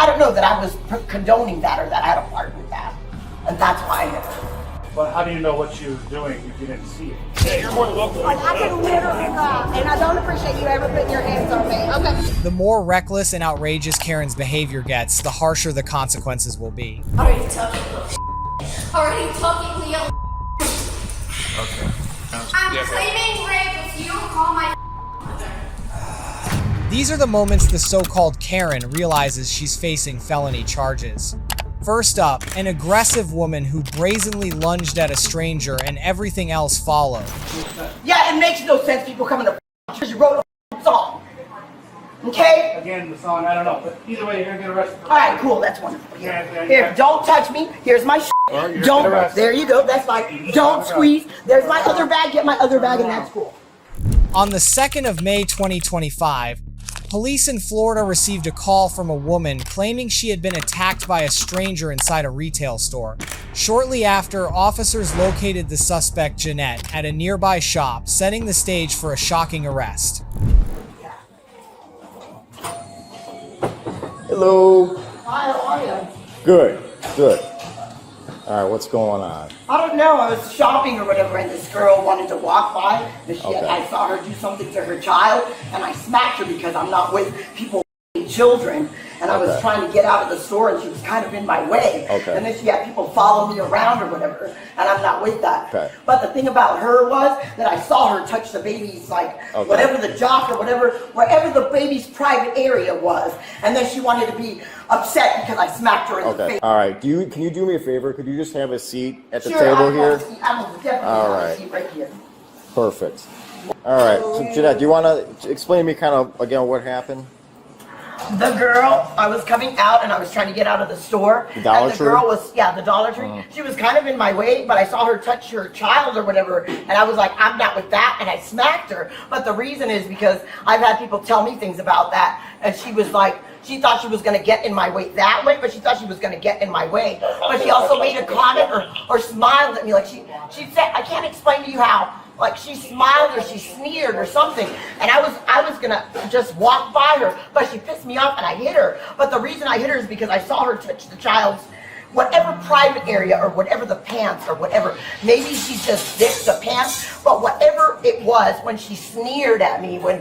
I don't know that I was condoning that or that I had a part with that. And that's why I hit her. But how do you know what she was doing if you didn't see it? Like, I can literally cry, and I don't appreciate you ever putting your hands on me. Okay. The more reckless and outrageous Karen's behavior gets, the harsher the consequences will be. Already talking Leo. Okay. I'm claiming rape if you don't call my mother. These are the moments the so-called Karen realizes she's facing felony charges. First up, an aggressive woman who brazenly lunged at a stranger and everything else followed. Yeah, it makes no sense people coming to because you wrote a song. Okay? Again, the song, I don't know, but either way, you're gonna get arrested. Alright, cool, that's wonderful. Yeah. Here, don't touch me. Here's my Well, you're Don't, arrested. there you go, that's fine. Don't squeeze. There's my other bag, get my other bag, and that's cool. On the 2nd of May 2025, police in Florida received a call from a woman claiming she had been attacked by a stranger inside a retail store. Shortly after, officers located the suspect, Jeanette, at a nearby shop, setting the stage for a shocking arrest. Hello. Hi, how are you? Good. All right, what's going on? I don't know, I was shopping or whatever, and this girl wanted to walk by, and Okay. I saw her do something to her child, and I smacked her because I'm not with people with children, and I was Okay. trying to get out of the store, and she was kind of in my way, Okay. and then she had people follow me around or whatever, and I'm not with that. Okay. But the thing about her was that I saw her touch the baby's, like, Okay. whatever the jock or whatever, wherever the baby's private area was, and then she wanted to be upset because I smacked her in the Okay. face. All right. Can you do me a favor? Could you just have a seat at the Sure, table I'm here? definitely All have a right. seat right here. Perfect. All right. So, Jeanette, do you want to explain to me kind of again what happened? The girl, I was coming out and I was trying to get out of the store. The Dollar and the Tree? girl was, yeah, the Dollar Tree. She was kind of in my way, but I saw her touch her child or whatever, and I was like, I'm not with that, and I smacked her. But the reason is because I've had people tell me things about that, and she was like, she thought she was going to get in my way that way, but she thought she was going to get in my way. But she also made a comment or smiled at me, like she said, I can't explain to you how. Like she smiled or she sneered or something, and I was gonna just walk by her, but she pissed me off and I hit her. But the reason I hit her is because I saw her touch the child's whatever private area or whatever the pants or whatever. Maybe she just zipped the pants, but whatever it was, when she sneered at me, when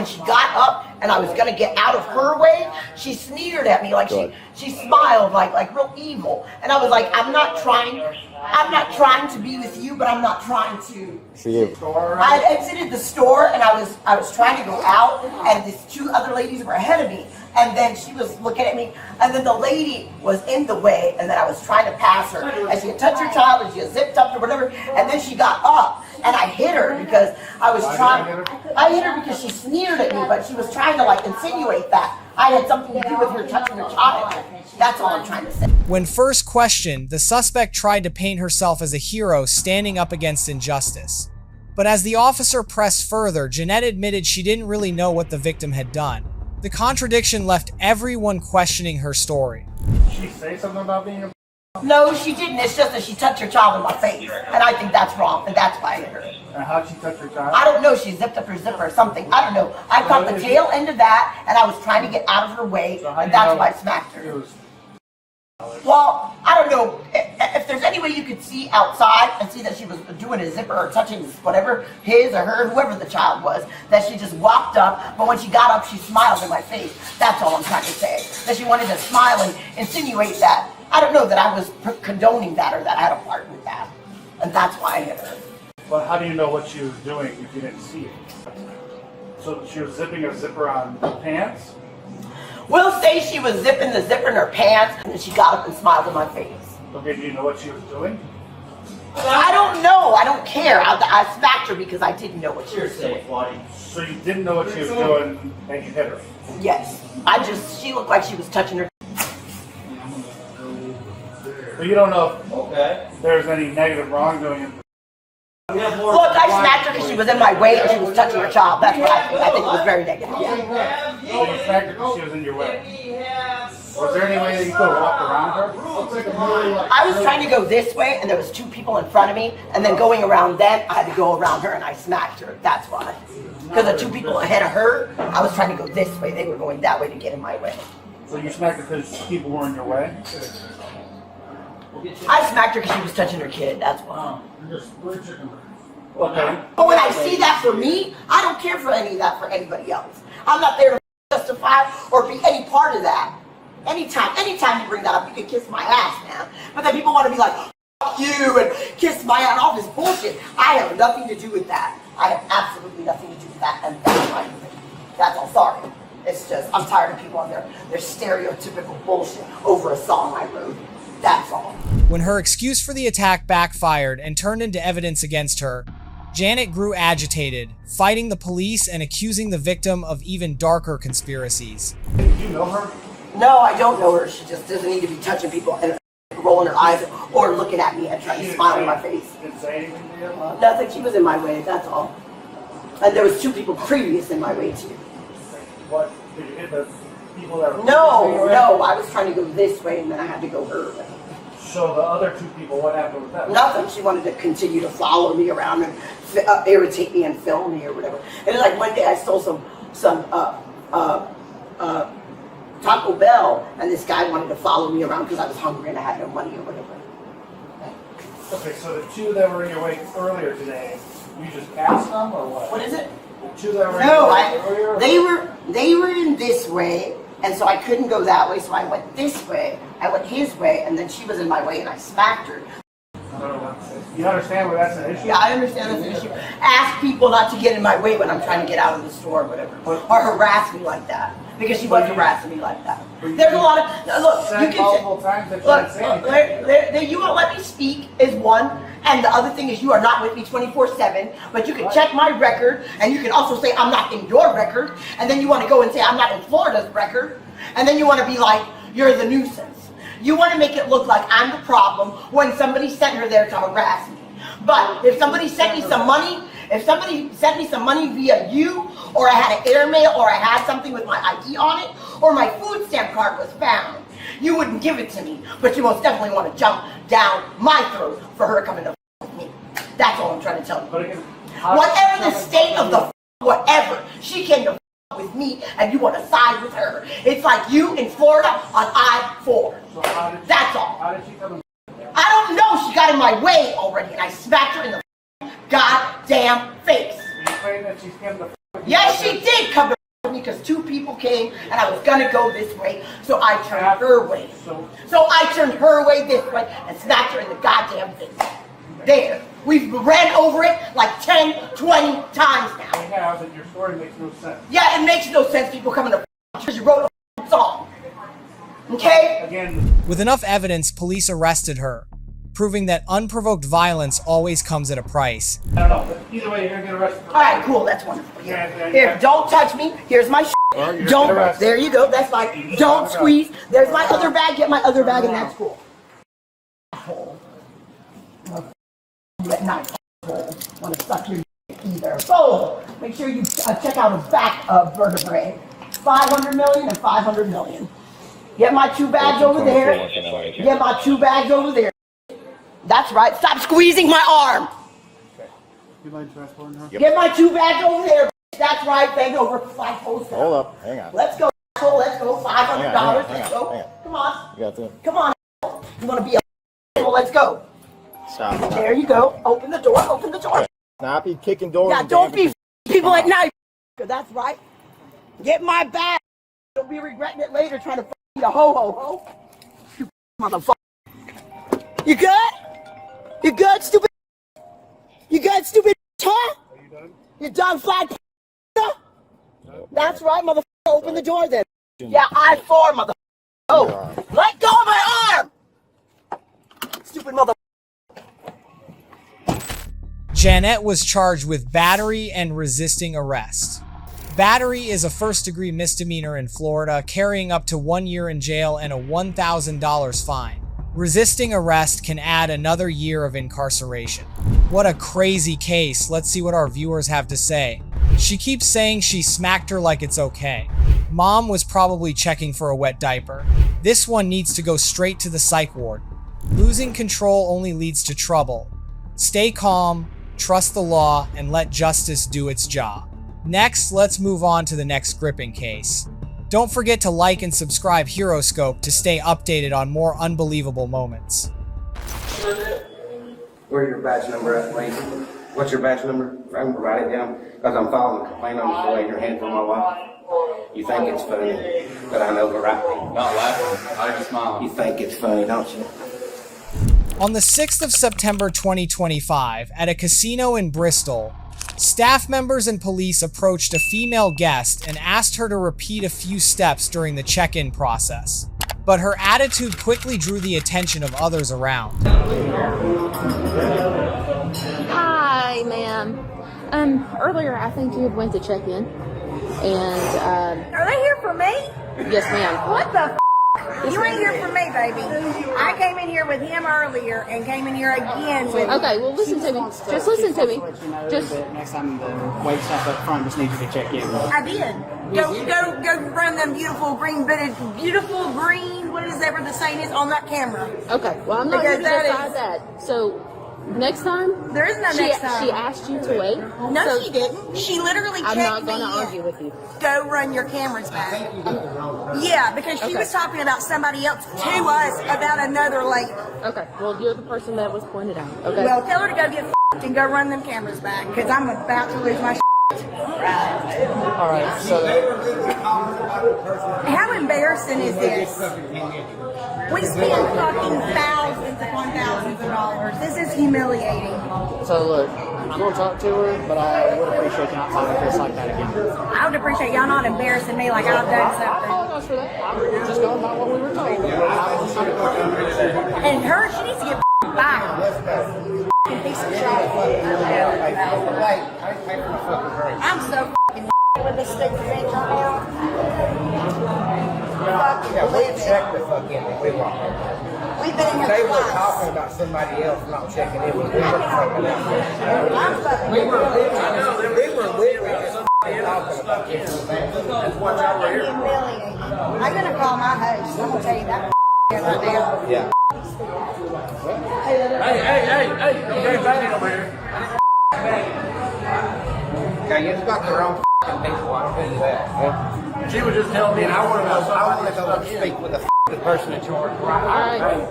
she got up and I was gonna get out of her way, she sneered at me like she smiled like real evil, and I was like, I'm not trying to be with you, but I'm not trying to. I had exited the store and I was trying to go out, and these two other ladies were ahead of me, and then she was looking at me, and then the lady was in the way, and then I was trying to pass her, and she had touched her child, and she had zipped up or whatever, and then she got up, and I hit her because I hit her because she sneered at me, but she was trying to like insinuate that I had something to do with her touching her child. That's all I'm trying to say. When first questioned, the suspect tried to paint herself as a hero standing up against injustice. But as the officer pressed further, Jeanette admitted she didn't really know what the victim had done. The contradiction left everyone questioning her story. Did she say something about being a... No, she didn't. It's just that she touched her child in my face, and I think that's wrong, and that's why I hit her. And how'd she touch her child? I don't know. She zipped up her zipper or something. I don't know. I caught the tail end of that, and I was trying to get out of her way, and that's why I smacked her. Well, I don't know. If there's any way you could see outside and see that she was doing a zipper or touching whatever, his or her, whoever the child was, that she just walked up, but when she got up, she smiled in my face. That's all I'm trying to say. That she wanted to smile and insinuate that. I don't know that I was condoning that or that I had a part with that. And that's why I hit her. But how do you know what she was doing if you didn't see it? So she was zipping a zipper on the pants? We'll say she was zipping the zipper in her pants, and then she got up and smiled in my face. Okay, do you know what she was doing? I don't know. I don't care. I smacked her because I didn't know what she was doing. So you didn't know what she was doing and you hit her? Yes. she looked like she was touching her. So you don't know if there's any negative wrongdoing. Look, I smacked her because she was in my way and she was touching her child. That's what I think. I think it was very negative. Yeah. So you smacked her because she was in your way. Was there any way that you could have walked around her? I was trying to go this way and there was two people in front of me, and then going around them, I had to go around her and I smacked her. That's why. Because the two people ahead of her, I was trying to go this way. They were going that way to get in my way. So you smacked her because people were in your way? I smacked her because she was touching her kid, that's why. Okay. But when I see that for me, I don't care for any of that for anybody else. I'm not there to justify or be any part of that. Anytime you bring that up, you can kiss my ass, man. But then people want to be like, fuck you, and kiss my ass and all this bullshit. I have nothing to do with that. I have absolutely nothing to do with that, and that's my thing. That's all, sorry. It's just, I'm tired of people on their stereotypical bullshit over a song I wrote. That's all. When her excuse for the attack backfired and turned into evidence against her, Janet grew agitated, fighting the police and accusing the victim of even darker conspiracies. Do you know her? No, I don't know her. She just doesn't need to be touching people and rolling her eyes or looking at me and trying to smile in my face. Didn't say anything to you? Nothing. She was in my way, that's all. And there was 2 people previous in my way, too. What? Did you hit the people that were No, I was trying to go this way and then I had to go her way. So the other 2 people, what happened with them? Nothing. She wanted to continue to follow me around and irritate me and film me or whatever. And like one day I stole some Taco Bell, and this guy wanted to follow me around because I was hungry and I had no money or whatever. Okay, so the 2 that were in your way earlier today, you just passed them or what? What is it? The 2 that were in No, your way earlier? they were in this way, and so I couldn't go that way, so I went this way. I went his way, and then she was in my way, and I smacked her. You understand where that's an issue? Yeah, I understand that's an issue. Ask people not to get in my way when I'm trying to get out of the store or whatever, or harass me like that, because she was harassing me like that. There's a lot of look. You can multiple times that you didn't say anything. you won't let me speak is one, and the other thing is you are not with me 24/7. But you can check my record, and you can also say I'm not in your record, and then you want to go and say I'm not in Florida's record, and then you want to be like you're the nuisance. You want to make it look like I'm the problem when somebody sent her there to harass me. But if somebody sent me some money, via you, or I had an airmail, or I had something with my ID on it, or my food stamp card was found, you wouldn't give it to me. But you most definitely want to jump down my throat for her coming to with me. That's all I'm trying to tell you. But again, Whatever the state of the whatever, she came to with me, and you want to side with her. It's like you in Florida on I-4. So That's all. How did she come in? I don't know. She got in my way already, and I smacked her in the goddamn face. You claim that she's come to Yes, she did come to me because 2 people came, and I was gonna go this way, so I turned her way. So I turned her way this way and smacked her in the goddamn face. There. We've ran over it like 10, 20 times now. We have, and your story makes no sense. Yeah, it makes no sense people coming to because you wrote a song. Okay? Again, With enough evidence, police arrested her, proving that unprovoked violence always comes at a price. I don't know, but either way, you're gonna get arrested. All right, cool. That's wonderful. Yeah. Here, don't touch me. Here's my You're Don't. arrested. There you go. That's fine. Don't squeeze. There's my other bag. Get my other bag, and that's cool. At night, want to suck your either. So make sure you check out his back vertebrae. 500 million and 500 million. Get my 2 bags over there. Get my 2 bags over there. That's right. Stop squeezing my arm. You mind transporting her? Get my 2 bags over there. That's right. Bang over 5 posts. Hold up, hang on. Let's go. Let's go. $500. Let's go. hang on. Come on. You got that? Come on. You want to be a let's go. Stop. There you go. Open the door. Open the door. Not be kicking doors. Yeah, and don't banging be people at night. That's right. Get my bag. Don't be regretting it later trying to eat a ho-ho-ho. You motherfucker. You good? You good, stupid? You good, stupid? Huh? Are you done? You done, flat? That's right, motherfucker. Open the door then. Yeah, I-4, motherfucker. Oh, let go of my arm. Stupid motherfucker. Janet was charged with battery and resisting arrest. Battery is a first-degree misdemeanor in Florida, carrying up to 1 year in jail and a $1,000 fine. Resisting arrest can add another year of incarceration. What a crazy case. Let's see what our viewers have to say. She keeps saying she smacked her like it's okay. Mom was probably checking for a wet diaper. This one needs to go straight to the psych ward. Losing control only leads to trouble. Stay calm, trust the law, and let justice do its job. Next, let's move on to the next gripping case. Don't forget to like and subscribe HeroScope to stay updated on more unbelievable moments. Where's your badge number at, please? What's your badge number? I can write it down because I'm filing a complaint on you for laying your hand for my wife. You think it's funny, but I know the right thing. Not laughing. I just smile. You think it's funny, don't you? On the 6th of September 2025, at a casino in Bristol, staff members and police approached a female guest and asked her to repeat a few steps during the check-in process. But her attitude quickly drew the attention of others around. Hi, ma'am. Earlier I think you had went to check in, and Are they here for me? yes, ma'am. What the f? You ain't here for me, baby. I came in here with him earlier and came in here again with... Okay, well listen to me. Just listen to me. Just next time the wait staff up front just needs you to check in. I did. Go run them beautiful green, whatever the saying is, on that camera. okay. Well, I'm not here to Because that decide is- that. So next time, There is no next time. She asked you to wait. No, so she didn't. She literally I'm checked not going to me in. argue with you. Go run your cameras back. Yeah, because she was talking about somebody else to us about another lady. Okay. Well, you're the person that was pointed out. Okay. Well, tell her to go get f***ed and go run them cameras back, because I'm about to lose my Alright, so How embarrassing is this? We spend fucking thousands upon thousands of dollars. This is humiliating. look, I'm gonna talk to her, but I would appreciate you not talking to us like that again. I would appreciate y'all not embarrassing me like I've done I something. apologize for that. I'm just going by what we were told. And her, she needs to get fired. Piece of shit. I'm so with this stupid bitch right now. Yeah, we checked the fuck in and we walked over. We've been in They here were twice. talking about somebody else not checking in. We were fucking out. I'm fucking We were literally just talking about this. That's why we're here. humiliating. I'm gonna call my host. I'm gonna tell you that right now. Yeah. Hey, don't get back over here. Okay, you've got the wrong people. I'll tell you that. She was just telling me, and I want to know I want to go and speak with the person in charge. All right.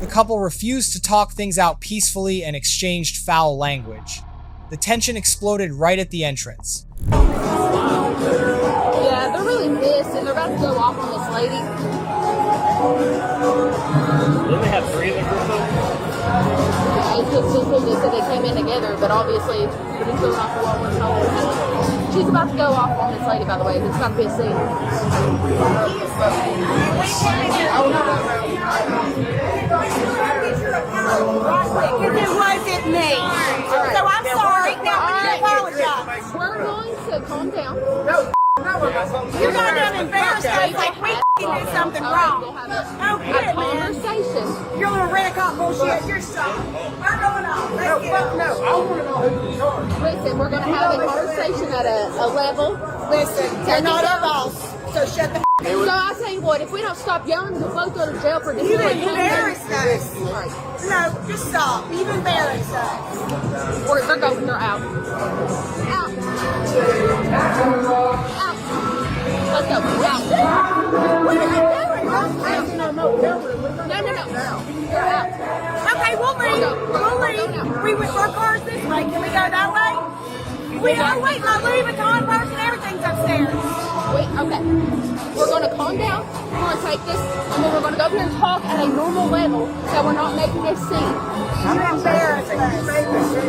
The couple refused to talk things out peacefully and exchanged foul language. The tension exploded right at the entrance. Yeah, they're really pissed, and they're about to go off on this lady. Didn't they have 3 of them? It's just they said they came in together, but obviously they're just going off of what we're told. She's about to go off on this lady, by the way. It's about to be a scene. Because it wasn't me. So I'm sorry. Now, would you apologize? We're going to calm down. You're not gonna embarrass us like we did something wrong. We'll have Oh, a good, man. conversation. You're little red cop bullshit. You're so. We're going on. Let's get it. No, I want to know who's in charge. Listen, we're going to have a conversation at a level. Listen, you're not our boss, so shut the. So I tell you what, if we don't stop yelling, we'll both go to jail for You disorderly embarrassed conduct. us. All right. No, just stop. You've embarrassed us. They're going. They're out. Out. Out. Let's go. Out. What are you doing? No. They're out. Okay, we'll leave. We'll leave. Our car's this way. Can we go that way? Wait, my Louis Vuitton purse and everything's upstairs. Wait, okay. We're going to calm down. We're going to take this, and then we're going to go up here and talk at a normal level so we're not making a scene. I'm embarrassed.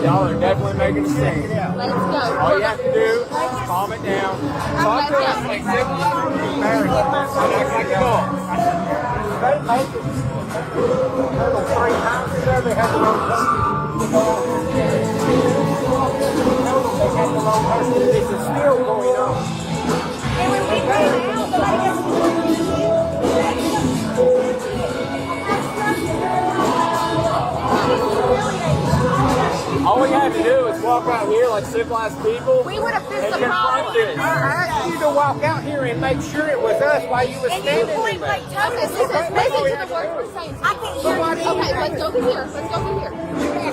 Y'all are definitely making a scene. Let's go. All you have to do is calm it down. Talk to us like civilized and married. And act like adults. They make it. Hurdle 3 times a day. They have the wrong person. They have the wrong person. This is still going on. And when we ran out, somebody All we have to do is walk right here like like civilized people. We would have fixed and the confront problem. this. I asked you to walk out here and make sure it was us while you were And you standing point there. like Okay, totally. listen to the words we're saying. I can't hear you. Okay, let's go over here. Let's go over here.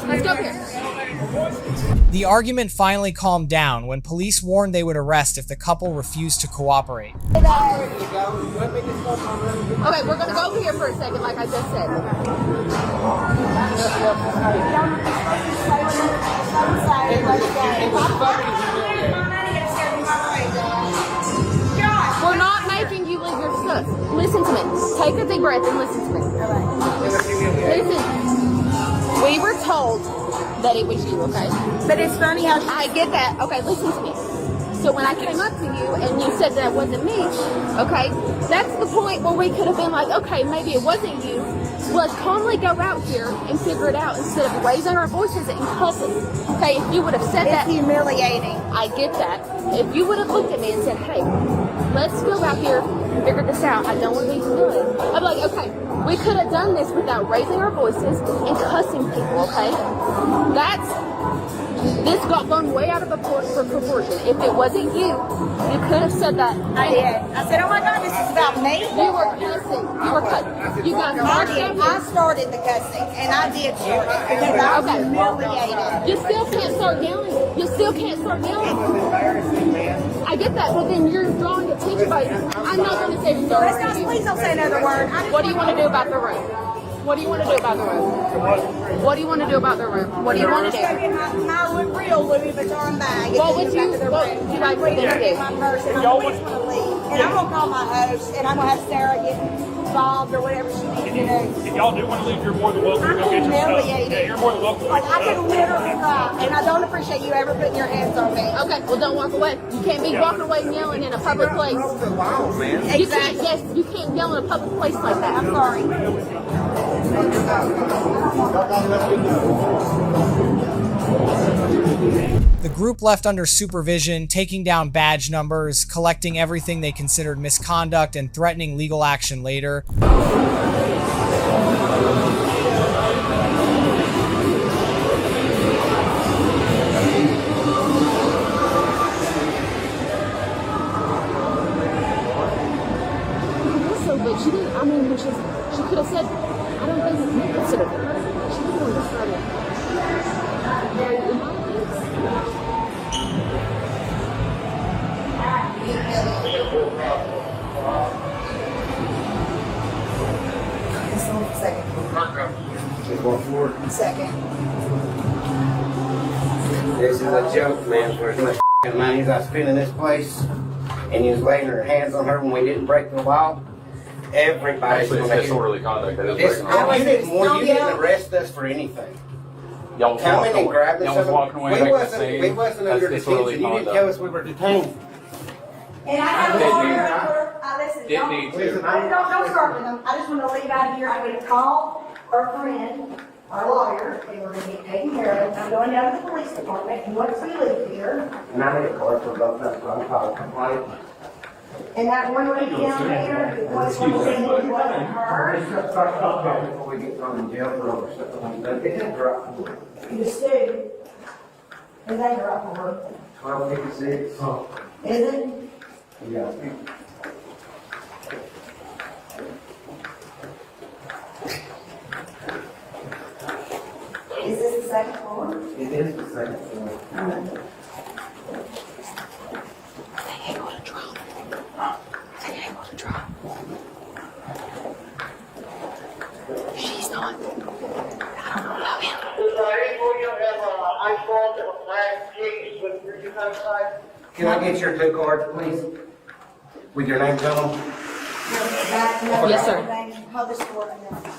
Let's go over here. The argument finally calmed down when police warned they would arrest if the couple refused to cooperate. Okay, we're gonna go over here for a second, like I just said. We're not making you leave your stuff. Listen to me. Take a deep breath and listen to me. Listen. We were told that it was you, okay? But it's funny how I get that. Okay, listen to me. So when I came up to you and you said that it wasn't me, okay, that's the point where we could have been like, okay, maybe it wasn't you. Let's calmly go out here and figure it out instead of raising our voices and cussing. Okay, if you would have said that, it's humiliating. I get that. If you would have looked at me and said, hey, let's go out here and figure this out, I don't want to be good. I'd be like, okay, we could have done this without raising our voices and cussing people, okay? This got gone way out of proportion. If it wasn't you, you could have said that. I did. I said, oh my God, this is about me. You were cussing. You were cussing. You got I started the cussing, and I did start it because I was humiliated. You still can't start yelling. You still can't start yelling. I get that, but then you're drawing attention by. I'm not going to say Let's sorry. not, please don't say another word. What do you want to do about the room? What do you want to do about the room? What do you want to do about the room? What do you want to do? Go get my real Louis Vuitton bag. What would you like for them to do? My purse, and I just want to leave. And I'm going to call my host, and I'm going to have Sarah get involved or whatever she needs to do. If y'all do want to leave, you're more than welcome to I'm go get your stuff. humiliated. Yeah, you're more than welcome. Like, I could literally cry, and I don't appreciate you ever putting your hands on me. Okay, well don't walk away. You can't be walking away and yelling in a public place. You can't, yes, you can't yell in a public place like that. I'm sorry. The group left under supervision, taking down badge numbers, collecting everything they considered misconduct, and threatening legal action later. Also, but she didn't, I mean, she could have said, I don't think it's me. She didn't want to start it. Second. This is a joke, man, for as much money as I spent in this place, and you was laying your hands on her when we didn't break the law. Everybody's Actually, it's gonna disorderly conduct. That is This, breaking the law. you didn't arrest us for anything. Y'all was Coming walking and away. grabbing Y'all was something. walking away and making a scene. We wasn't That's under disorderly detention. You didn't conduct. tell us we were detained. And I have Didn't a need- lawyer. Listen, Didn't need to. don't start with them. I just want to leave out of here. I'm going to call our friend, our lawyer, and we're going to get taken care of. I'm going down to the police department, and once we leave here, And I need a card for both of us, so I'm calling complaint. and that one lady down there, it was one of them, it wasn't her. Let's start talking about it before we get thrown in jail for over stuff like that. It didn't drop. You Stu. His name up for her. 1256. Is it? Yeah. Is this the second floor? It is the second floor. They ain't gonna drop. They ain't gonna drop. She's not. I don't know about him. Can I get your 2 cards, please? With your names on them? Yes, sir. Hold this for a minute.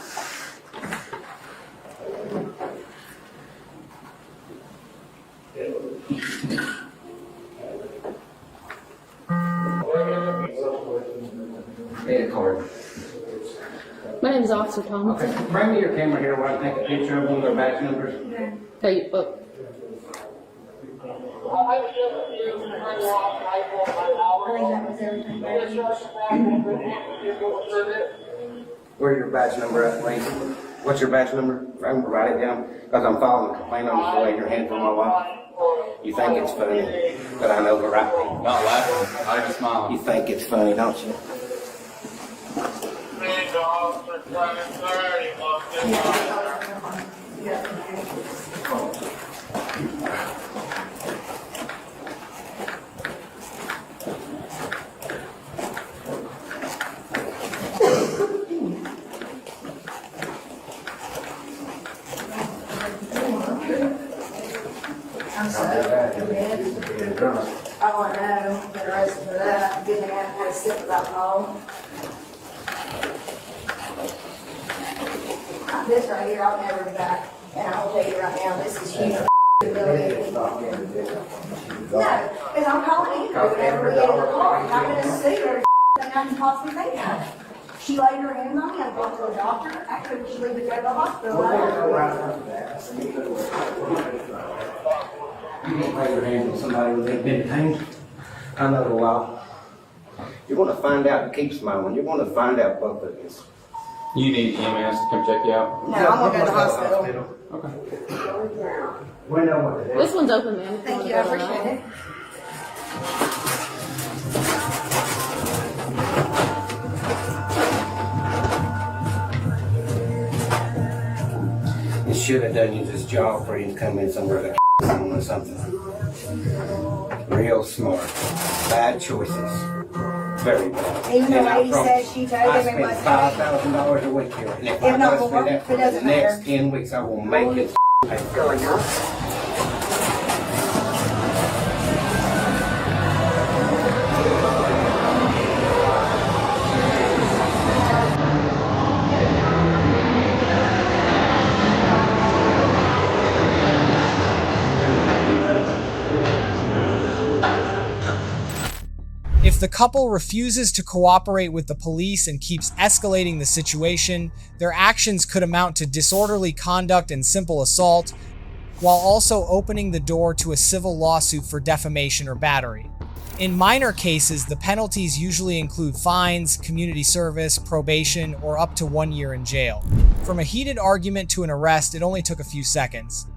Need a card. My name is Officer Tomlinson. Okay, bring me your camera here while I take a picture of them, their badge numbers. Tell you, look. Where's your badge number at, please? What's your badge number? I can write it down, because I'm filing a complaint on you for laying your hand on my wife. You think it's funny, but I know the right thing. Not laughing, not even smiling. You think it's funny, don't you? I'm sorry. I want to know the rest of that. I'm getting out had a sip of alcohol. This right here, I'll never be back. And I'll tell you right now, this is huge. No, because I'm calling Andrew whenever we get in the car. I'm not going to sue her thing I can possibly think of. She laid her hands on me. I'm going to a doctor. After she leave to go to the hospital. You don't lay your hands on somebody when they've been in pain. I know the law. You're going to find out to keep smiling. You're going to find out both of this. You need EMS to come check you out? No, I'm going to go to the hospital. Okay. We know what it is. This one's open, man. Thank you. I appreciate it. You should have done you this job for you to come in somewhere like or something. Real smart. Bad choices. Very bad. Even the And I lady promise said she told I him it was spend $5,000 a week here. And if I not don't more, spend that for it the doesn't next matter. 10 weeks, I will make it pay. If the couple refuses to cooperate with the police and keeps escalating the situation, their actions could amount to disorderly conduct and simple assault, while also opening the door to a civil lawsuit for defamation or battery. In minor cases, the penalties usually include fines, community service, probation, or up to 1 year in jail. From a heated argument to an arrest, it only took a few seconds.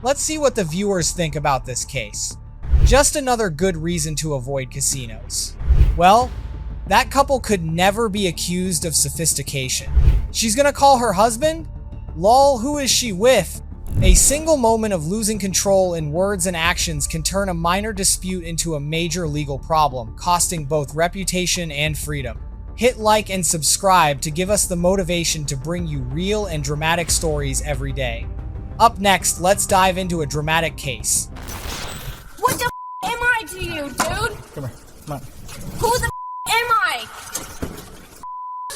Let's see what the viewers think about this case. Just another good reason to avoid casinos. Well, that couple could never be accused of sophistication. She's gonna call her husband? Lol, who is she with? A single moment of losing control in words and actions can turn a minor dispute into a major legal problem, costing both reputation and freedom. Hit like and subscribe to give us the motivation to bring you real and dramatic stories every day. Up next, let's dive into a dramatic case. What the am I to you, dude? Come here. Come on. Who the am I?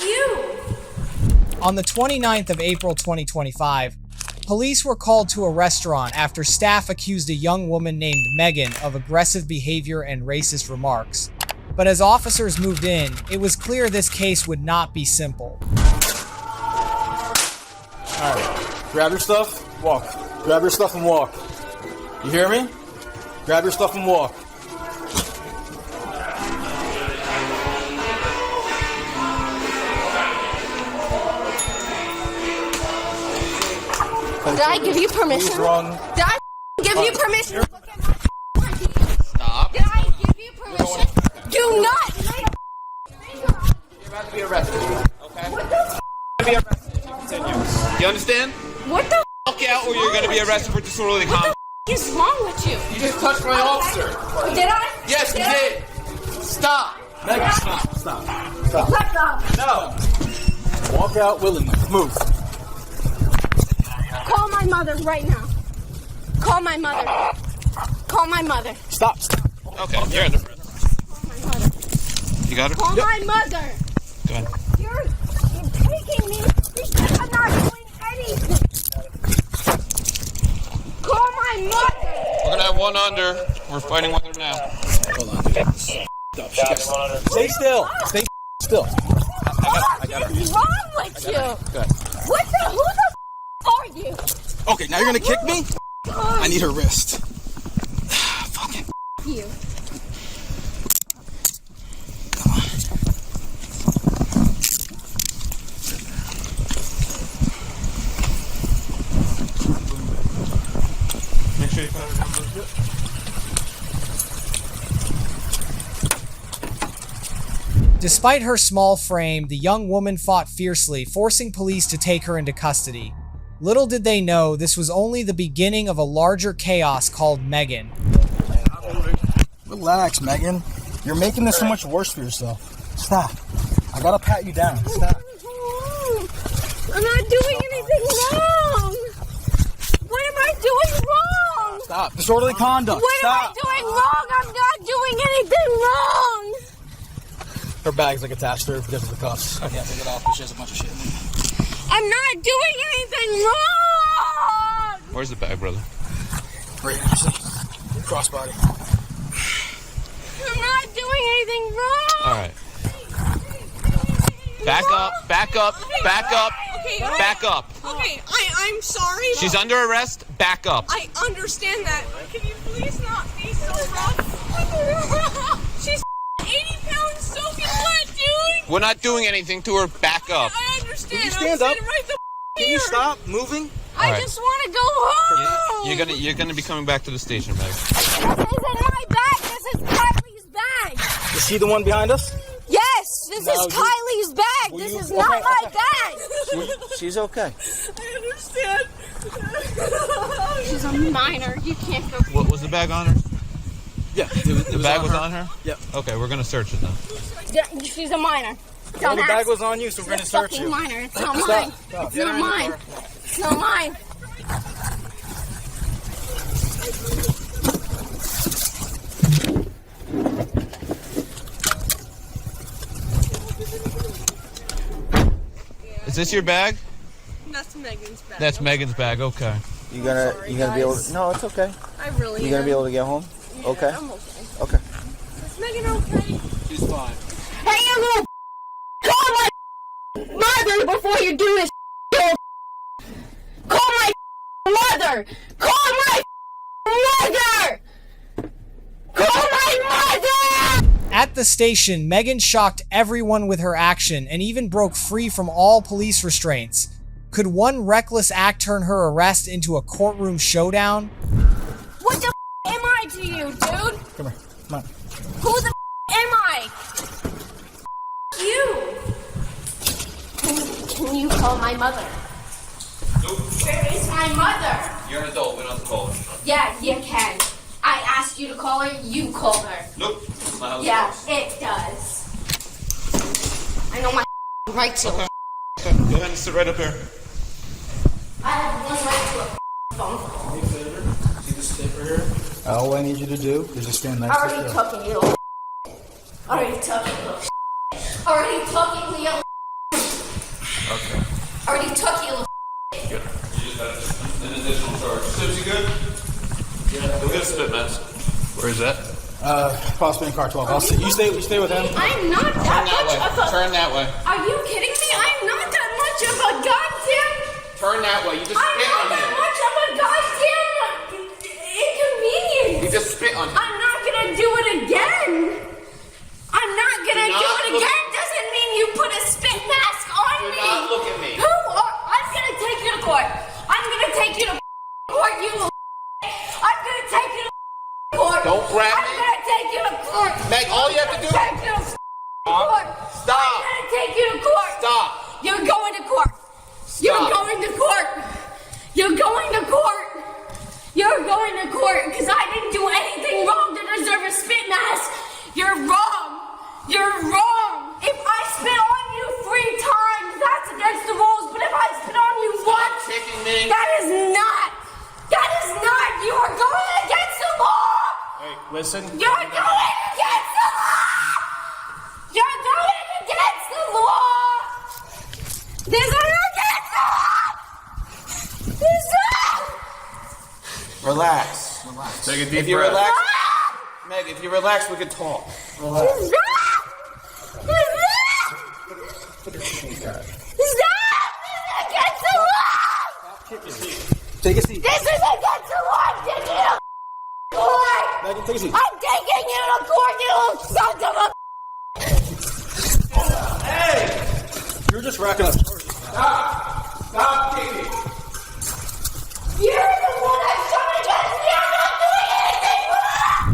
You. On the 29th of April 2025, police were called to a restaurant after staff accused a young woman named Megan of aggressive behavior and racist remarks. But as officers moved in, it was clear this case would not be simple. Alright. Grab your stuff, walk. Grab your stuff and walk. You hear me? Grab your stuff and walk. Did I give you permission? Please run. Did I give you permission? Stop. Did I give you permission? Do not. You're about to be arrested. Okay? What the? You're about to be arrested if you continue. You understand? What the? Walk out or you're going to be arrested for disorderly What conduct. the is wrong with you? You just touched my officer. Did I? Yes, you did. Stop. Megan, stop. Stop. Stop. Let go. No. Walk out willingly. Move. Call my mother right now. Call my mother. Call my mother. Stop. Stop. Okay, you're under arrest. Call my mother. You got her? Call my mother. Go ahead. You're taking me because I'm not doing anything. Call my mother. We're going to have one under. We're fighting with her now. Hold on, dude. Stop. Stay still. Stay still. What is wrong with you? Go ahead. What the? Who the are you? Okay, now you're gonna kick me? I need her wrist. Fucking You. come on. Make sure you put it on. Despite her small frame, the young woman fought fiercely, forcing police to take her into custody. Little did they know this was only the beginning of a larger chaos called Megan. Relax, Megan. You're making this so much worse for yourself. Stop. I gotta pat you down. Stop. I'm not doing anything wrong. What am I doing wrong? Stop. Disorderly conduct. What Stop. am I doing wrong? I'm not doing anything wrong. Her bag's like attached to her because of the cuffs. I can't take it off because she has a bunch of shit in it. I'm not doing anything wrong. Where's the bag, brother? Right here, see? Crossbody. I'm not doing anything wrong. All right. Back up, back up, back up, back up. Okay, I'm sorry. She's under arrest. Back up. I understand that. Can you please not be so rough? She's 80 pounds soaking wet, dude. We're not doing anything to her. Back up. I understand. Can you stand up? Right Can you stop moving? I right. just want to go home. You're gonna be coming back to the station, Meg. This isn't my bag. This is Kylie's bag. Is she the one behind us? Yes, this is Kylie's bag. This is not my bag. She's okay. I understand. She's a minor. You can't go. What was the bag on her? Yeah, The bag was on her? Yep. Okay, we're gonna search it then. Yeah, she's a minor. Well, the bag was on you, so we're gonna search you. Minor. It's not mine. It's not mine. It's not mine. Is this your bag? That's Megan's bag. That's Megan's bag. Okay. You gonna be able to? No, it's okay. I really. You gonna be able to get home? Yeah, Okay. I'm okay. Okay. Is Megan okay? She's fine. Hey, you little call my mother before you do this. Call my mother. Call my mother. Call my mother. At the station, Megan shocked everyone with her action and even broke free from all police restraints. Could one reckless act turn her arrest into a courtroom showdown? What the am I to you, dude? Come here. Come on. Who the am I? You. Can you call my mother? Nope. Where is my mother? You're an adult. We don't have to call her. Yeah, you can. I asked you to call her, you call her. Nope. That's not how this Yeah, works. it does. I know my right to. Okay. Go ahead and sit right up here. I have one right to a phone call. See this stick right here? All I need you to do is just stand next to Already her. took it, you little. Already took it, little. Already took it, you little. Okay. Already took it, little. Good. You just had an additional charge. Sips, you good? Yeah. Go get a spit mask. Where is that? Possibly in car 12. I'll see. You stay with him. I'm not that much of a. Turn that way. Are you kidding me? I'm not that much of a goddamn. Turn that way. You just I'm spit not on that him. much of a goddamn inconvenience. You just spit on him. I'm not gonna do it again. I'm not gonna Do do not it look- again. Doesn't mean you put a spit mask on Do me. not look at me. Who are? I'm gonna take you to court. I'm gonna take you to court. You. I'm gonna take you to court. Don't grab I'm me. gonna take you to court. Meg, all you have to do is Take you to court. Stop. I'm gonna take you to court. Stop. You're going to court. You're Stop. going to court. You're going to court. You're going to court because I didn't do anything wrong to deserve a spit mask. You're wrong. You're wrong. If I spit on you 3 times, that's against the rules. But if I spit on you once, kicking me. that is not. That is not. You are going against the law. Hey, listen. You're going against the law. You're going against the law. This is against the law. This is. Relax. Take a deep If you breath. relax, Meg, if you relax, we can talk. Relax. Take a seat. This is against the law. I'm taking you to court. Megan, take a seat. I'm taking you to court, you little sons of a. Hey! You're just racking up charges. Stop kicking. You're the one that's coming against me. I'm not doing anything wrong.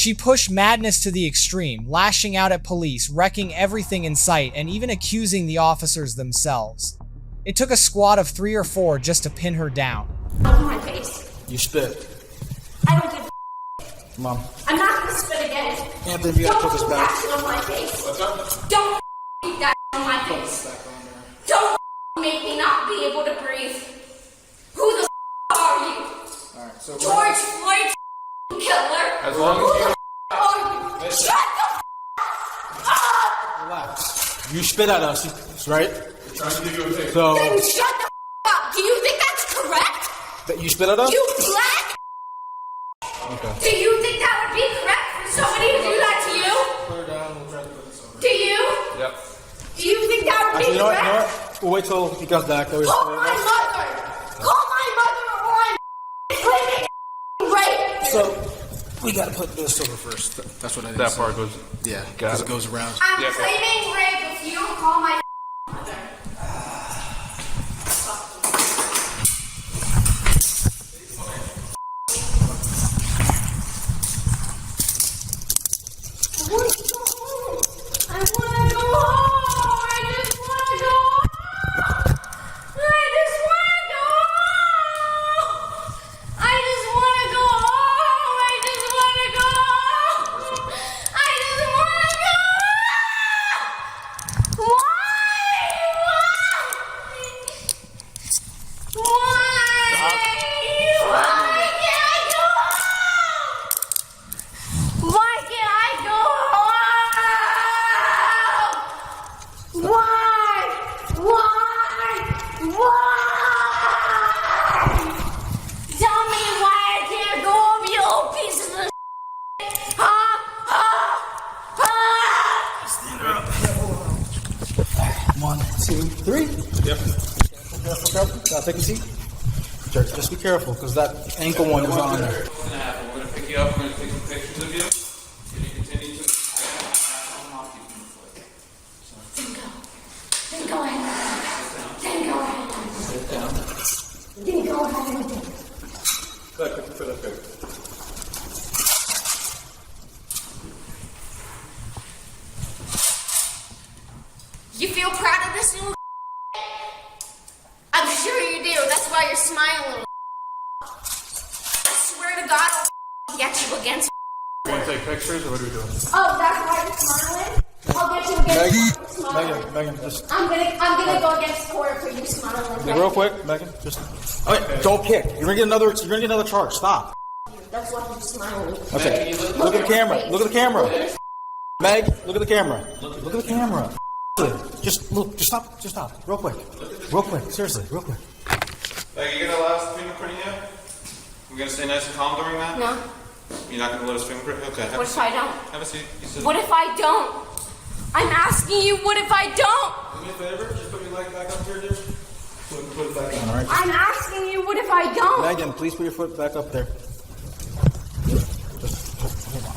She pushed madness to the extreme, lashing out at police, wrecking everything in sight, and even accusing the officers themselves. It took a squad of 3 or 4 just to pin her down. On my face. You spit. I don't give Mom. I'm not gonna spit again. Anthony, you gotta put this Don't back. that shit on my face. Don't keep that on my face. Don't make me not be able to breathe. Who the are you? Alright, so George Floyd killer. As long as Who you- the are you? Shut the up! relax. You spit at us, right? trying to give you a taste. So Then shut the up. Do you think that's correct? that you spit at us? You black. Okay. Do you think that would be correct for somebody to do that to you? Put her down. We'll try to put this over. Do you? Yep. Do you think that would Actually, be you know what? correct? We'll wait till he comes back. Call my mother! Call my mother or I'm claiming rape! So we gotta put this over first. That's what I did. That part goes. Yeah, Got because it. it goes around. I'm Yeah, claiming rape if you don't call my mother. I wanna go home! I just wanna go home! I just wanna go home! I just wanna go home! I just wanna go home! I just wanna go home! Why can't I go home? Why? Tell me why I can't go home, you old pieces of shit. Huh? One, two, three. Yep. Careful, careful. Now take a seat. Just be careful, because that ankle one is on there. What's gonna happen? We're gonna pick you up. We're gonna take some pictures of you. If you continue to unlock you from the foot. Then go ahead. Then go ahead. Sit down. Then go ahead and do it. Look, put your foot up there. You feel proud of this new I'm sure you do. That's why you're smiling. I swear to God, I'll get you against. Want to take pictures, or what are we doing? Oh, that's why you're smiling. I'll get you against smiling. Megan, just I'm gonna go against court for you smiling. real quick, Megan. Just don't kick. You're gonna get another charge. Stop. That's why you're smiling. Okay. Look at the camera. Look at the camera. Meg, look at the camera. Look at the camera. Just look. Just stop. Just stop. Real quick. Real quick. Seriously. Real quick. Like, you gonna allow us to fingerprint you? We're gonna stay nice and calm during that? No. You're not gonna let us fingerprint? Okay. What if I don't? Have a seat. You sit. What if I don't? I'm asking you, what if I don't? Do me a favor. Just put your leg back up here, dude. Put it back on. All right. I'm asking you, what if I don't? Megan, please put your foot back up there. Just hold on.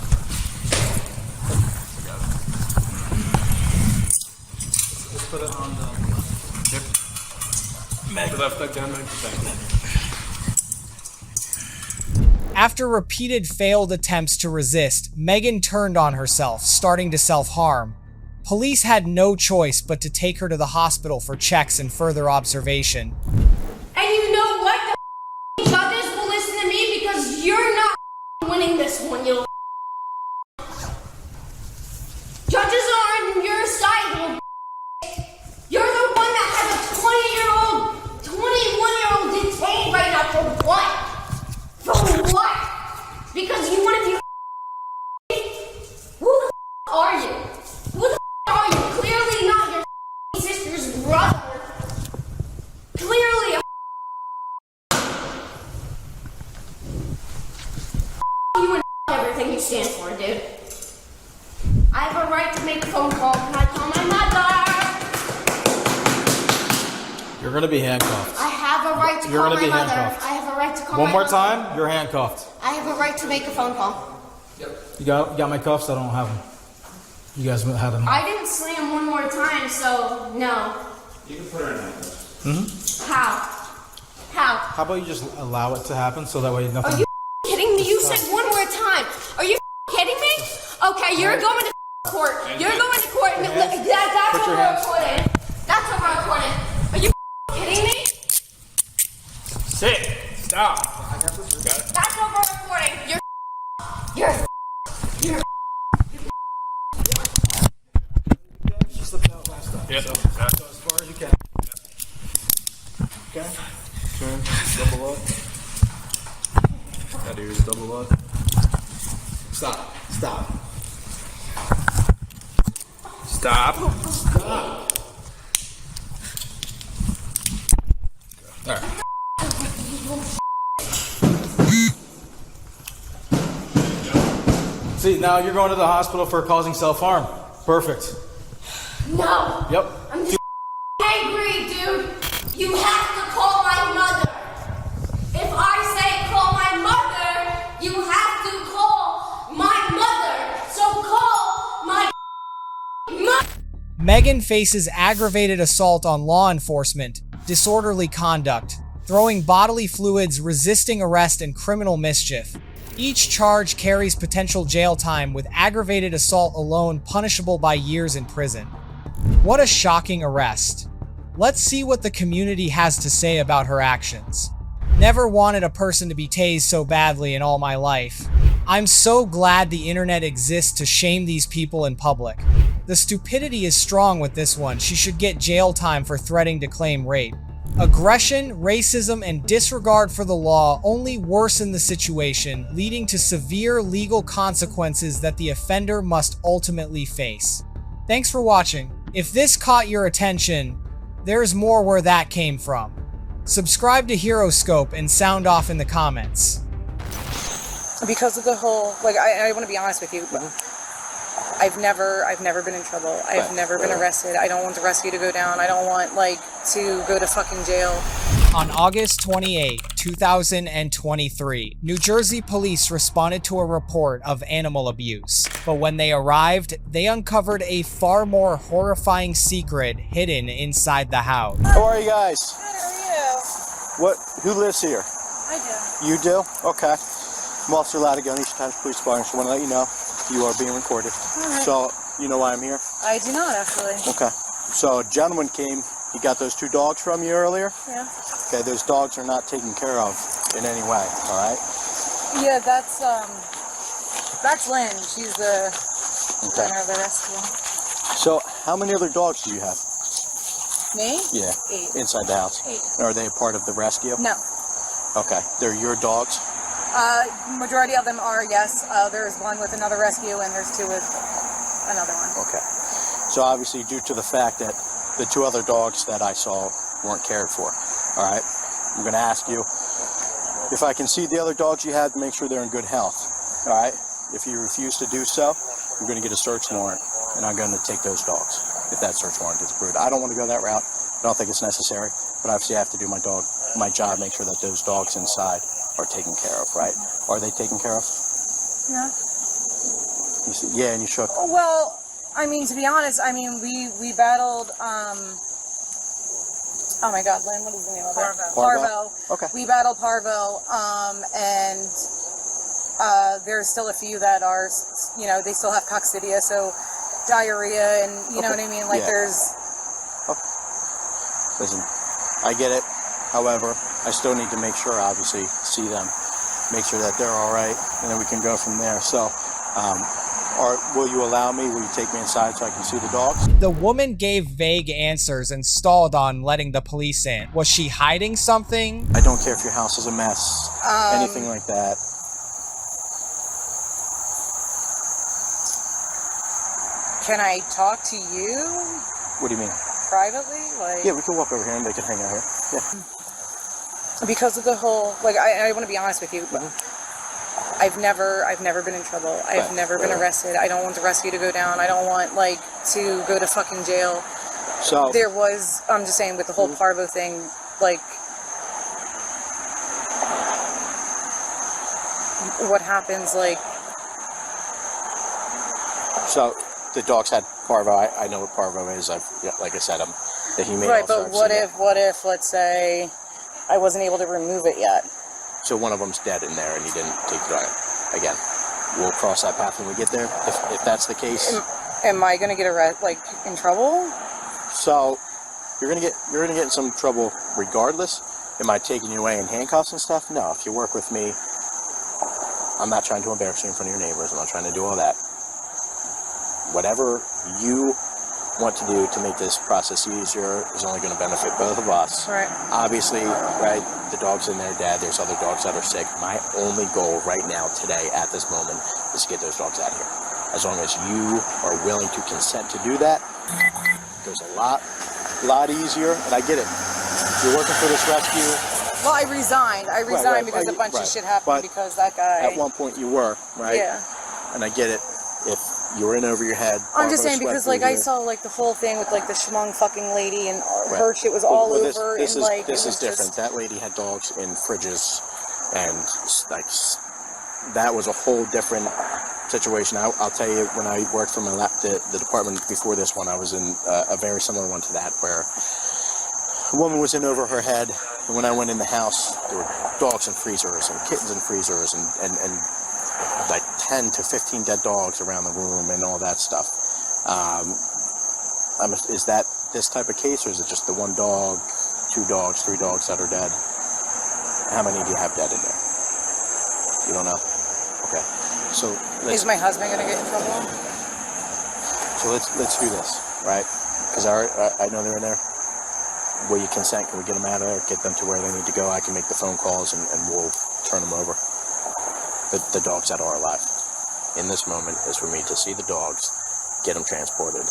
Just put it on the. Yep. Put that foot down, Meg. Thank you. After repeated failed attempts to resist, Megan turned on herself, starting to self-harm. Police had no choice but to take her to the hospital for checks and further observation. And you know what? The judges will listen to me because you're not winning this one, you Judges are on your side, you You're the one that has a 21-year-old detained right now for what? For what? Because you want to be Who the are you? Who the are you? Clearly not your sister's brother. Clearly you and everything you stand for, dude. I have a right to make a phone call. Can I call my mother? You're gonna be handcuffed. I have a right to You're call gonna my be mother. handcuffed. I have a right to call One my more mother. time, you're handcuffed. I have a right to make a phone call. You got my cuffs? I don't have them. You guys had them. I didn't slam one more time, so no. You can put her in handcuffs. How? How? How about you just allow it to happen so that way nothing. Are you kidding me? You said one more time. Are you kidding me? Okay, you're going to court. You're going to court. That's over recorded. That's over recorded. Are you kidding me? Sit. Stop. That's over recording. You're She slipped out last time. Yep. So as far as you can. Okay. Turn. Double up. That is double up. Stop. Stop. Stop. Stop. All right. See, now you're going to the hospital for causing self-harm. Perfect. no. Yep. I'm angry, dude. You have to call my mother. If I say call my mother, you have to call my mother. So call my mother. Megan faces aggravated assault on law enforcement, disorderly conduct, throwing bodily fluids, resisting arrest, and criminal mischief. Each charge carries potential jail time, with aggravated assault alone punishable by years in prison. What a shocking arrest. Let's see what the community has to say about her actions. Never wanted a person to be tased so badly in all my life. I'm so glad the internet exists to shame these people in public. The stupidity is strong with this one. She should get jail time for threatening to claim rape. Aggression, racism, and disregard for the law only worsen the situation, leading to severe legal consequences that the offender must ultimately face. Thanks for watching. If this caught your attention, there's more where that came from. Subscribe to HeroScope and sound off in the comments. Because of the whole, like, I want to be honest with you. I've never been in trouble. I've never been arrested. I don't want the rescue to go down. I don't want, like, to go to fucking jail. On August 28, 2023, New Jersey police responded to a report of animal abuse. But when they arrived, they uncovered a far more horrifying secret hidden inside the house. How are you guys? Good, how are you? Who lives here? I do. You do? Okay. I'm Officer Latigo, East Times Police Department. So I want to let you know you are being recorded. Alright. So, you know why I'm here? I do not, actually. Okay. So, a gentleman came. He got those 2 dogs from you earlier? Yeah. Okay, those dogs are not taken care of in any way, alright? Yeah, that's Lynn. She's the owner of the rescue. So, how many other dogs do you have? Me? Yeah. 8. Inside the house? 8. Are they a part of the rescue? No. Okay. They're your dogs? Majority of them are, yes. There's one with another rescue, and there's 2 with another one. Okay. So obviously, due to the fact that the 2 other dogs that I saw weren't cared for, all right, I'm going to ask you if I can see the other dogs you had, make sure they're in good health, all right? If you refuse to do so, I'm going to get a search warrant, and I'm going to take those dogs if that search warrant gets approved. I don't want to go that route. I don't think it's necessary, but obviously I have to do my job, make sure that those dogs inside are taken care of, right? Are they taken care of? Yeah. You said, yeah, and you shook. Well, I mean, to be honest, I mean, we battled, oh my God, Lynn, what is the name of it? Parvo. Okay. We battled Parvo, and there's still a few that are, you know, they still have coccidia, so diarrhea, and you know what I mean? Like, Yeah. there's... Okay. Listen, I get it. However, I still need to make sure, obviously, see them, make sure that they're all right, and then we can go from there. So, will you allow me? Will you take me inside so I can see the dogs? The woman gave vague answers and stalled on letting the police in. Was she hiding something? I don't care if your house is a mess, anything like that. Can I talk to you What do you mean? privately? Like, Yeah, we can walk over here and they can hang out here. Yeah. because of the whole, like, I want to be honest with you. I've never been in trouble. I've never been arrested. I don't want the rescue to go down. I don't want, like, to go to fucking jail. So There was, I'm just saying, with the whole Parvo thing, like, what happens, like... So the dogs had Parvo. I know what Parvo is. Like I said, I'm the humane Right, officer. but what if, let's say, I wasn't able to remove it yet? So one of them's dead in there and he didn't take it on again. we'll cross that path when we get there. If that's the case. Am I gonna get in trouble? So you're gonna get in some trouble regardless. Am I taking you away in handcuffs and stuff? No. If you work with me, I'm not trying to embarrass you in front of your neighbors. I'm not trying to do all that. Whatever you want to do to make this process easier is only going to benefit both of us. Right. Obviously, right, the dog's in there dead. There's other dogs that are sick. My only goal right now, today, at this moment, is to get those dogs out of here. As long as you are willing to consent to do that, it goes a lot easier. And I get it. You're working for this rescue. Well, I resigned. Right, because a bunch of shit happened because that guy. At one point you were, right? Yeah. And I get it. If you were in over your head. I'm just saying because like I saw like the whole thing with like the schmung fucking lady and her shit was all over this and is, like this is different. That lady had dogs in fridges, and like that was a whole different situation. I'll tell you, when I worked for the department before this one, I was in a very similar one to that, where a woman was in over her head, and when I went in the house, there were dogs in freezers and kittens in freezers and like 10 to 15 dead dogs around the room and all that stuff. Is that this type of case, or is it just the one dog, 2 dogs, 3 dogs that are dead? How many do you have dead in there? You don't know? Okay. So is my husband gonna get in trouble? So let's do this, right? Because I know they're in there. Will you consent? Can we get them out of there? Get them to where they need to go? I can make the phone calls and we'll turn them over. The dogs that are alive. In this moment is for me to see the dogs, get them transported,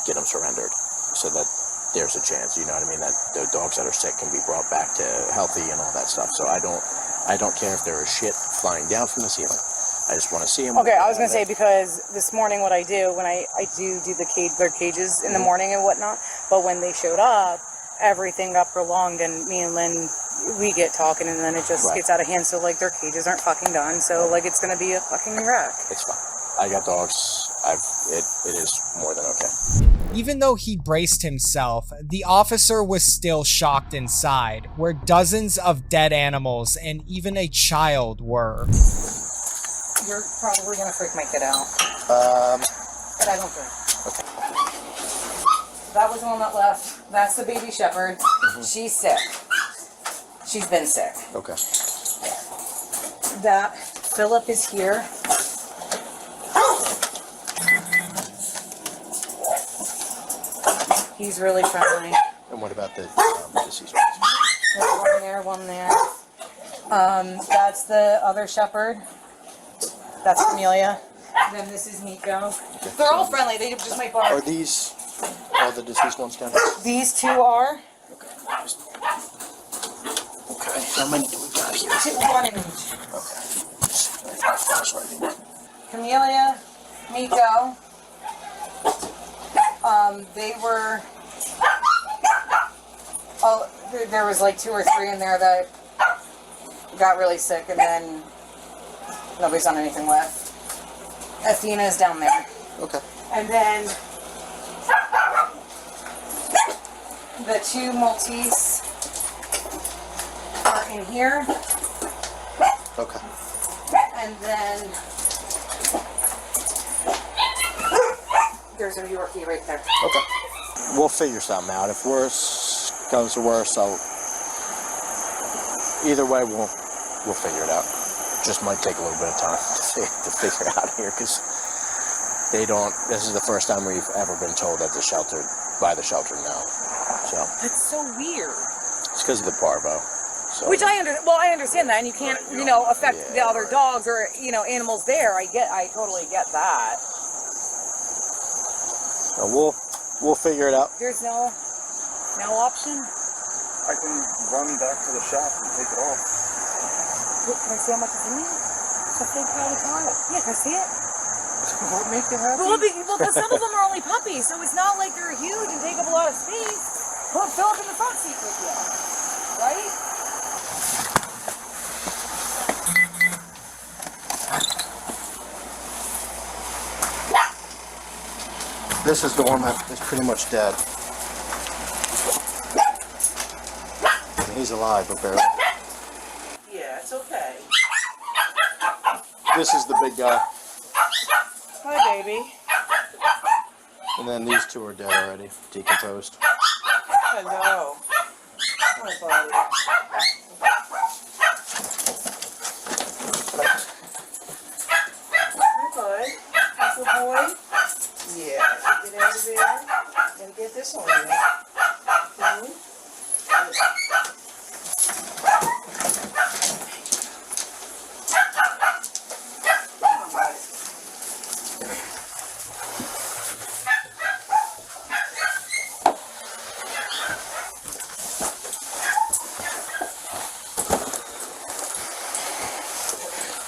get them surrendered, so that there's a chance, you know what I mean, that the dogs that are sick can be brought back to healthy and all that stuff. So I don't care if there is shit flying down from the ceiling. I just want to see them. Okay, I was gonna say, because this morning what I do when I do their cages in the morning and whatnot, but when they showed up, everything got prolonged, and me and Lynn, we get talking, and then it just gets out of hand. So like their cages aren't fucking done. So like it's gonna be a fucking wreck. It's fine. I got dogs. It is more than okay. Even though he braced himself, the officer was still shocked inside, where dozens of dead animals and even a child were. You're probably gonna freak my kid out. But I don't care. Okay. That was the one that left. That's the baby shepherd. She's sick. She's been sick. Okay. That Philip is here. He's really friendly. And what about the deceased ones? There's one there. That's the other shepherd. That's Camellia. Then this is Nico. Okay. They're all friendly. They just might bark. Are these all the deceased ones down here? These 2 are. Okay. How many do we got here? 1 in each. Okay. Camellia, Nico. They were. Oh, there was like 2 or 3 in there that got really sick, and then nobody's done anything with. Athena is down there. Okay. And then the 2 Maltese are in here. Okay. And then there's a Yorkie right there. Okay. We'll figure something out. If worse comes to worse, either way, we'll figure it out. Just might take a little bit of time to figure it out here, because this is the first time we've ever been told that by the shelter no. So that's so weird. It's because of the parvo. So. Which I understand that, and you can't, affect the other dogs or, animals there. I totally get that. So we'll figure it out. There's no option. I can run back to the shop and take it off. Can I see how much is in there? It's a big probably car. Yeah, can I see it? What make you happy? Well, because some of them are only puppies, so it's not like they're huge and take up a lot of space. Put Philip in the front seat with you, right? This is the one that is pretty much dead. He's alive, but barely. Yeah, it's okay. This is the big guy. Hi, baby. And then these two are dead already, decomposed. Hello. Hi, buddy. Hi, bud. Little boy. Yeah. Get out of there. Gotta get this on you.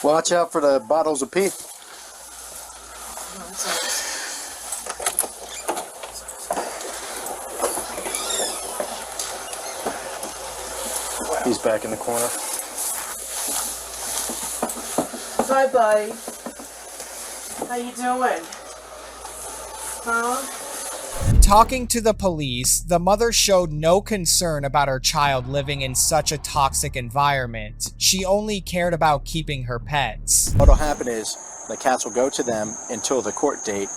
Watch out for the bottles of pee. He's back in the corner. Hi, buddy. How you doing? Huh? Talking to the police, the mother showed no concern about her child living in such a toxic environment. She only cared about keeping her pets. What'll happen is the cats will go to them until the court date,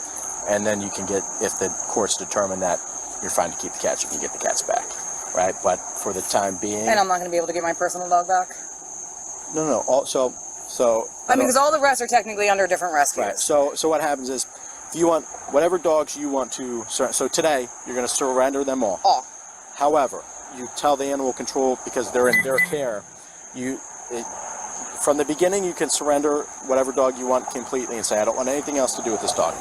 and then you can get, if the courts determine that you're fine to keep the cats, you can get the cats back, right? But for the time being... And I'm not going to be able to get my personal dog back? No. So I mean, because all the rest are technically under different rescues. Right. So what happens is, if you want whatever dogs you want to, so today you're going to surrender them all. All. However, you tell the animal control, because they're in their care, from the beginning you can surrender whatever dog you want completely and say, I don't want anything else to do with this dog.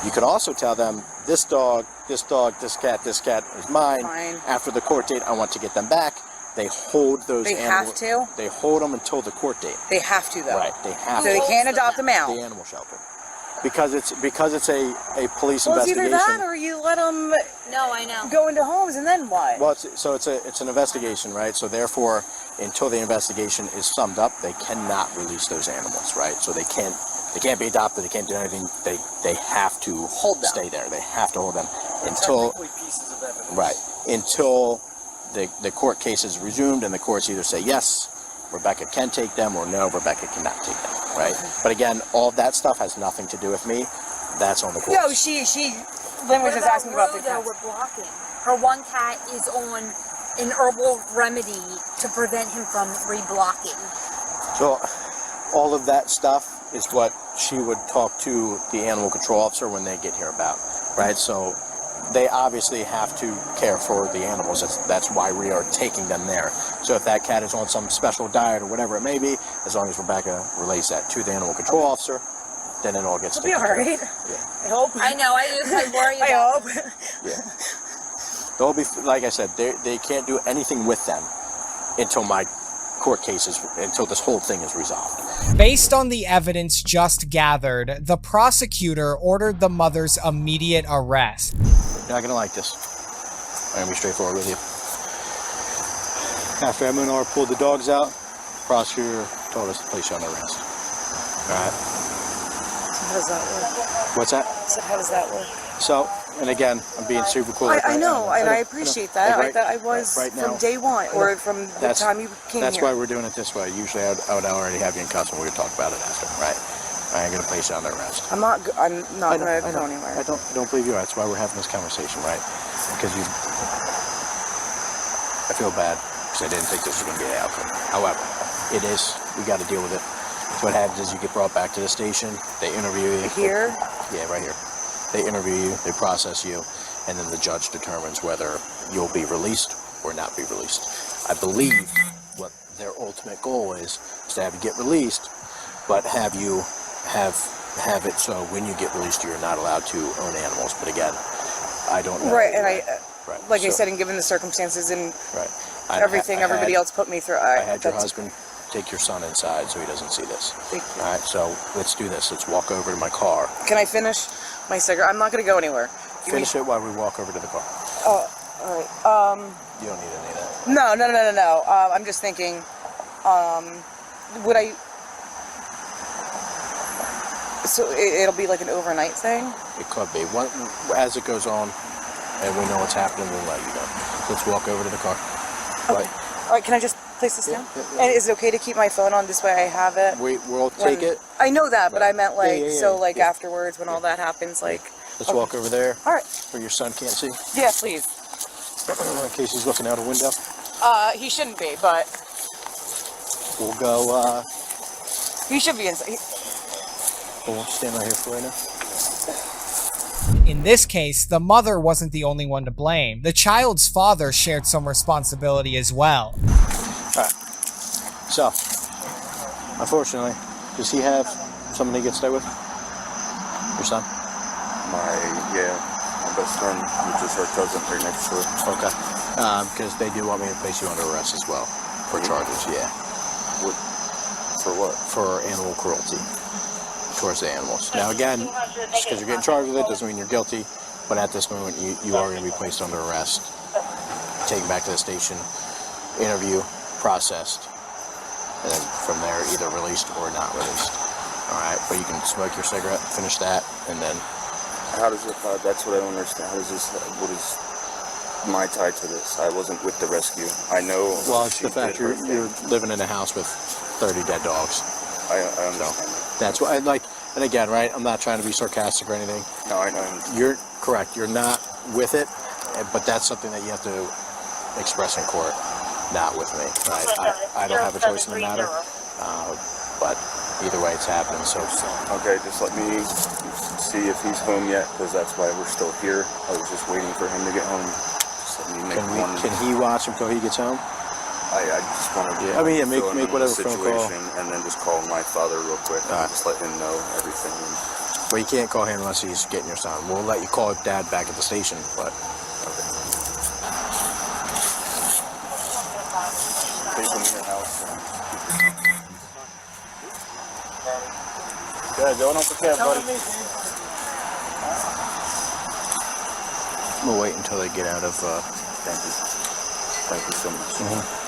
You can also tell them, this dog, this cat is mine. After the court date, I want to get them back. They hold those animals. They have to? They hold them until the court date. They have to, though. Right, they have to. So they can't adopt them out. The animal shelter. Because it's a police well, investigation. It's either that or you let them go into homes, and then what? Well, it's an investigation, right? So therefore, until the investigation is summed up, they cannot release those animals, right? So they can't be adopted, they can't do anything. They have to stay there. They have to hold them until pieces of evidence. Right. Until the court case is resumed and the courts either say yes, Rebecca can take them, or no, Rebecca cannot take them, right? But again, all of that stuff has nothing to do with me. That's on the courts. No, Lynn was just asking about the cats. We're blocking. Her one cat is on an herbal remedy to prevent him from reblocking. So all of that stuff is what she would talk to the animal control officer when they get here about, right? So they obviously have to care for the animals. That's why we are taking them there. So if that cat is on some special diet or whatever it may be, as long as Rebecca relays that to the animal control officer, then it all gets taken care of. It'll be all right. Yeah. I hope. I know. I worry about. I hope. Yeah. They'll be, like I said, they can't do anything with them until my court case until this whole thing is resolved. Based on the evidence just gathered, the prosecutor ordered the mother's immediate arrest. You're not gonna like this. I'm gonna be straightforward with you. After Emma and I pulled the dogs out, the prosecutor told us to place you on arrest. Alright? So how does that work? What's that? So how does that work? So, and again, I'm being super cool. I know, and I appreciate that. Like I was right now, from day one, or from the time you came That's here. why we're doing it this way. Usually I would already have you in custody. We would talk about it after, right? I ain't gonna place you on arrest. I'm not gonna go anywhere. I don't believe you are. That's why we're having this conversation, right? Because I feel bad because I didn't think this was gonna be the outcome. However, it is. We got to deal with it. So what happens is you get brought back to the station. They interview you. Here? Yeah, right here. They interview you. They process you, and then the judge determines whether you'll be released or not be released. I believe what their ultimate goal is to have you get released, but have you have it so when you get released you're not allowed to own animals. But again, I don't know. Right, and I said, and given the circumstances and everything everybody else put me through, I had your husband take your son inside so he doesn't see this. Thank you. All right, so let's do this. Let's walk over to my car. Can I finish my cigarette? I'm not going to go anywhere. Finish it while we walk over to the car. Oh, all right. You don't need any of that. No. I'm just thinking, would I... So it'll be like an overnight thing? It could be. As it goes on and we know what's happening, we'll let you know. Let's walk over to the car. Okay. All right, can I just place place this down? And is it okay to keep my phone on this way? I have it. We'll take it. I know that, but I meant like Yeah. afterwards when all that happens, like. Let's walk over there. All right. Where your son can't see. Yeah, please. In case he's looking out a window. He shouldn't be, but We'll go. he should be inside. We'll stand right here for right now. In this case, the mother wasn't the only one to blame. The child's father shared some responsibility as well. Alright. So, unfortunately, does he have someone he gets stay with? Your son? My best friend, which is her cousin right next to her. Okay. Because they do want me to place you under arrest as well. For charges, yeah. For what? For animal cruelty towards the animals. Now again, just because you're getting charged with it doesn't mean you're guilty, but at this moment you are going to be placed under arrest, taken back to the station, interview, processed, and then from there either released or not released. Alright, but you can smoke your cigarette, finish that, and then... How does it, that's what I don't understand. How does this, what is my tie to this? I wasn't with the rescue. I know... Well, it's the fact you're living in a house with 30 dead dogs. I understand. So, that's why, and again, right, I'm not trying to be sarcastic or anything. No, I know. You're correct, you're not with it, but that's something that you have to express in court, not with me. Right? I don't have a choice in the matter, but either way it's happening, so... Okay, just let me see if he's home yet, because that's why we're still here. I was just waiting for him to get home. Just let me make Can he watch until he gets home? I just want to make whatever phone call. And then just call my father real quick and just let him know everything. Well, you can't call him unless he's getting your son. We'll let you call Dad back at the station, but... Okay. Take him to your house. Good, going off the cab, buddy. We'll wait until they get out of... Thank you. Thank you so much.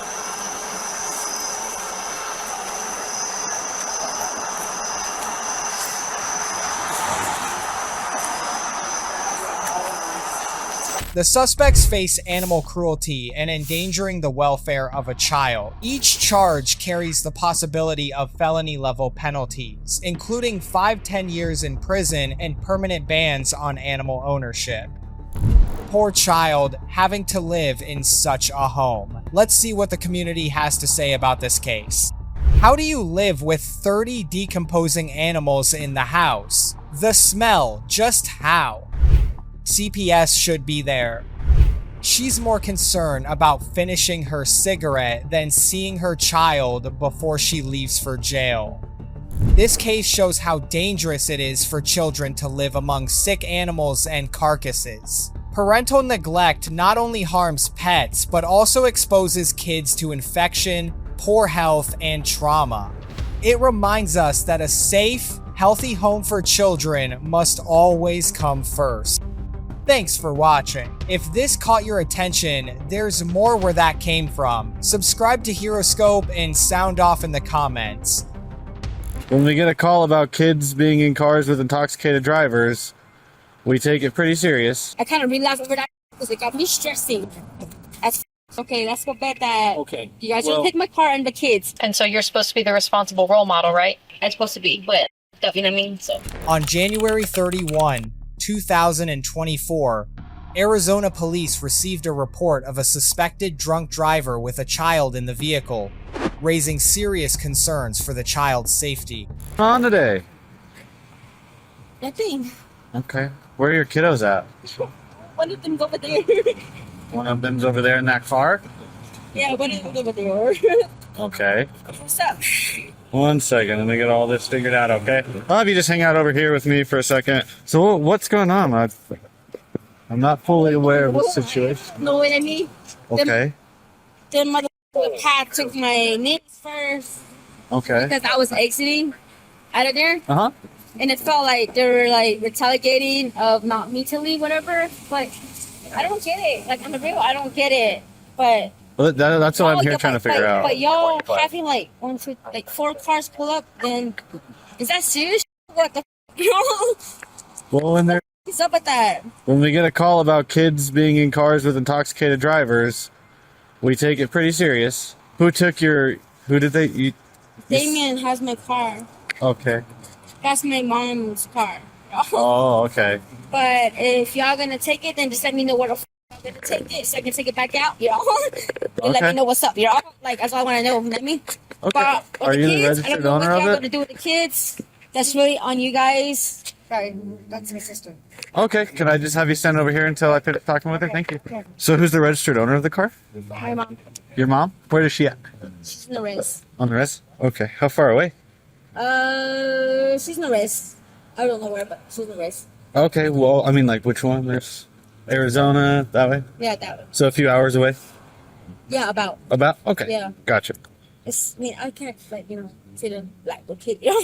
The suspects face animal cruelty and endangering the welfare of a child. Each charge carries the possibility of felony-level penalties, including 5-10 years in prison and permanent bans on animal ownership. Poor child having to live in such a home. Let's see what the community has to say about this case. How do you live with 30 decomposing animals in the house? The smell, just how? CPS should be there. She's more concerned about finishing her cigarette than seeing her child before she leaves for jail. This case shows how dangerous it is for children to live among sick animals and carcasses. Parental neglect not only harms pets, but also exposes kids to infection, poor health, and trauma. It reminds us that a safe, healthy home for children must always come first. Thanks for watching. If this caught your attention, there's more where that came from. Subscribe to HeroScope and sound off in the comments. When we get a call about kids being in cars with intoxicated drivers, we take it pretty serious. I kind of realized over that because it got me stressing. Okay, let's go back that. Okay. You guys just take my car and the kids. And so you're supposed to be the responsible role model, right? I'm supposed to be, but stuff, you know what I mean? So. On January 31, 2024, Arizona police received a report of a suspected drunk driver with a child in the vehicle, raising serious concerns for the child's safety. What's on today? Nothing. Okay. Where are your kiddos at? One of them's over there. One of them's over there in that car? Yeah, one of them's over there. Okay. What's up? 1 second, let me get all this figured out, okay? I'll have you just hang out over here with me for a second. So what's going on? I'm not fully aware of the situation. Know what I mean? Okay. The motherfucker cat took my nails first. Okay. Because I was exiting out of there. Uh-huh. And it felt like they were like retaliating of not me to leave, whatever. But I don't get it. Like on the real, I don't get it. But Well, that's what I'm here trying to figure out. But y'all having like 4 cars pull up, then is that serious? What the Well, what's up with that? when we get a call about kids being in cars with intoxicated drivers, we take it pretty serious. Who took your? Who did they? Damien has my car. Okay. That's my mom's car. Oh, okay. But if y'all gonna take it, then just let me know where the I'm gonna take it, so I can take it back out. You know, and let me know what's up. You know, like that's all I want to know. You know what I mean? Okay. But Are you the registered owner of y'all it? gonna do with the kids? That's really on you guys. Sorry, that's my sister. Okay. Can I just have you stand over here until I finish talking with her? Thank you. Yeah. So, who's the registered owner of the car? My mom. Your mom? Where is she at? She's in the res. On the res? Okay. How far away? She's in the res. I don't know where, but she's in the res. Okay. Well, I mean, like, which one? There's Arizona, that way? Yeah, that way. So, a few hours away? Yeah, about. About? Okay. Yeah. Gotcha. It's, I mean, I can't, like, you know, see the black little kid, you know?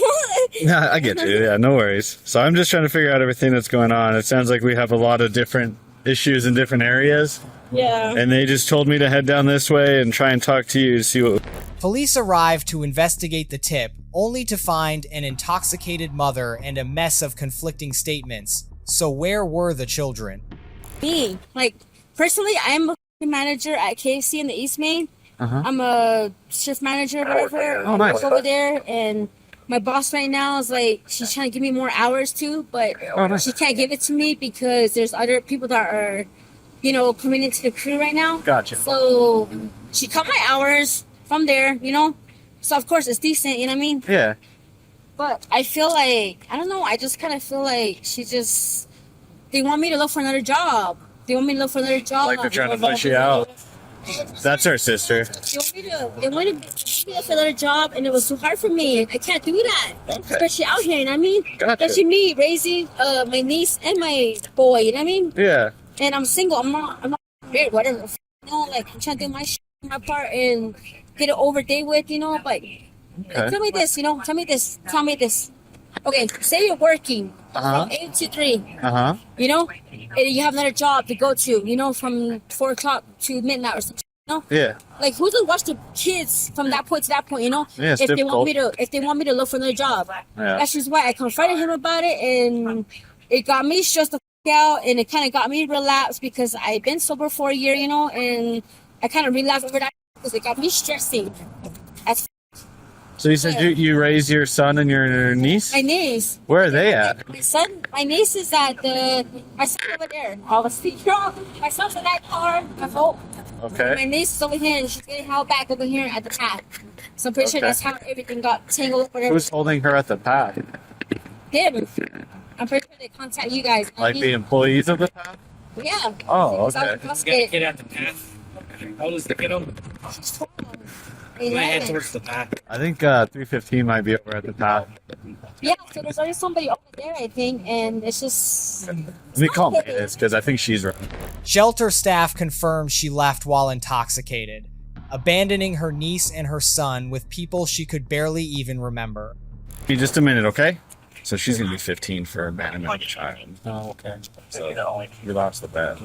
Yeah, I get you. Yeah, no worries. So I'm just trying to figure out everything that's going on. It sounds like we have a lot of different issues in different areas. Yeah. And they just told me to head down this way and try and talk to you to see what... Police arrived to investigate the tip, only to find an intoxicated mother and a mess of conflicting statements. So where were the children? Me, like, personally, I'm a manager at KFC in the East Main. I'm a shift manager, whatever. Oh, nice. Over there, and my boss right now is like, she's trying to give me more hours too, but she can't give it to me because there's other people that are, you know, coming into the crew right now. Gotcha. So she cut my hours from there, you know. So of course it's decent, you know what I mean? Yeah. But I feel like, I don't know, I just kind of feel like they want me to look for another job. They want me to look for another job. Like they're trying to push you out. That's her sister. They wanted me to look for another job, and it was too hard for me. I can't do that. Okay. Especially out here, you know what I mean? Gotcha. Especially me raising my niece and my boy, you know what I mean? Yeah. And I'm single. I'm not married, whatever. You know, like, I'm trying to do my my part and get it over day with, you know, but tell me this, you know, tell me this. Okay, say you're working from 8 to 3, you know, and you have another job to go to, you know, from 4 o'clock to midnight or something, you know? Yeah. Like, who's gonna watch the kids from that point to that point, you know? Yeah, it's if they difficult. want me to look for another job. Yeah. That's just why I confronted him about it, and it got me stressed the out, and it kind of got me relapsed because I've been sober for a year, you know, and I kind of relapsed over that because it got me stressing. So you said you raised your son and your niece? My niece. Where are they at? My niece is at my son over there. All the speed drop. My son's in that car. I hope. Okay. My niece is over here, and she's getting held back over here at the path. So I'm pretty sure that's how everything got tangled. Who's holding her at the path? Him. I'm pretty sure they contact you guys. Like the employees of the path? Yeah. Oh, Because I was okay. investigating. Get out the path. How old is the kiddo? She's 12. My head towards the path. I think 315 might be over at the path. Yeah, so there's already somebody over there, I think, and it's just... Let me call Mavis because I think she's right. Shelter staff confirmed she left while intoxicated, abandoning her niece and her son with people she could barely even remember. Be just a minute, okay? So she's gonna be 15 for abandonment of a child. Oh, okay. So we lost the bet.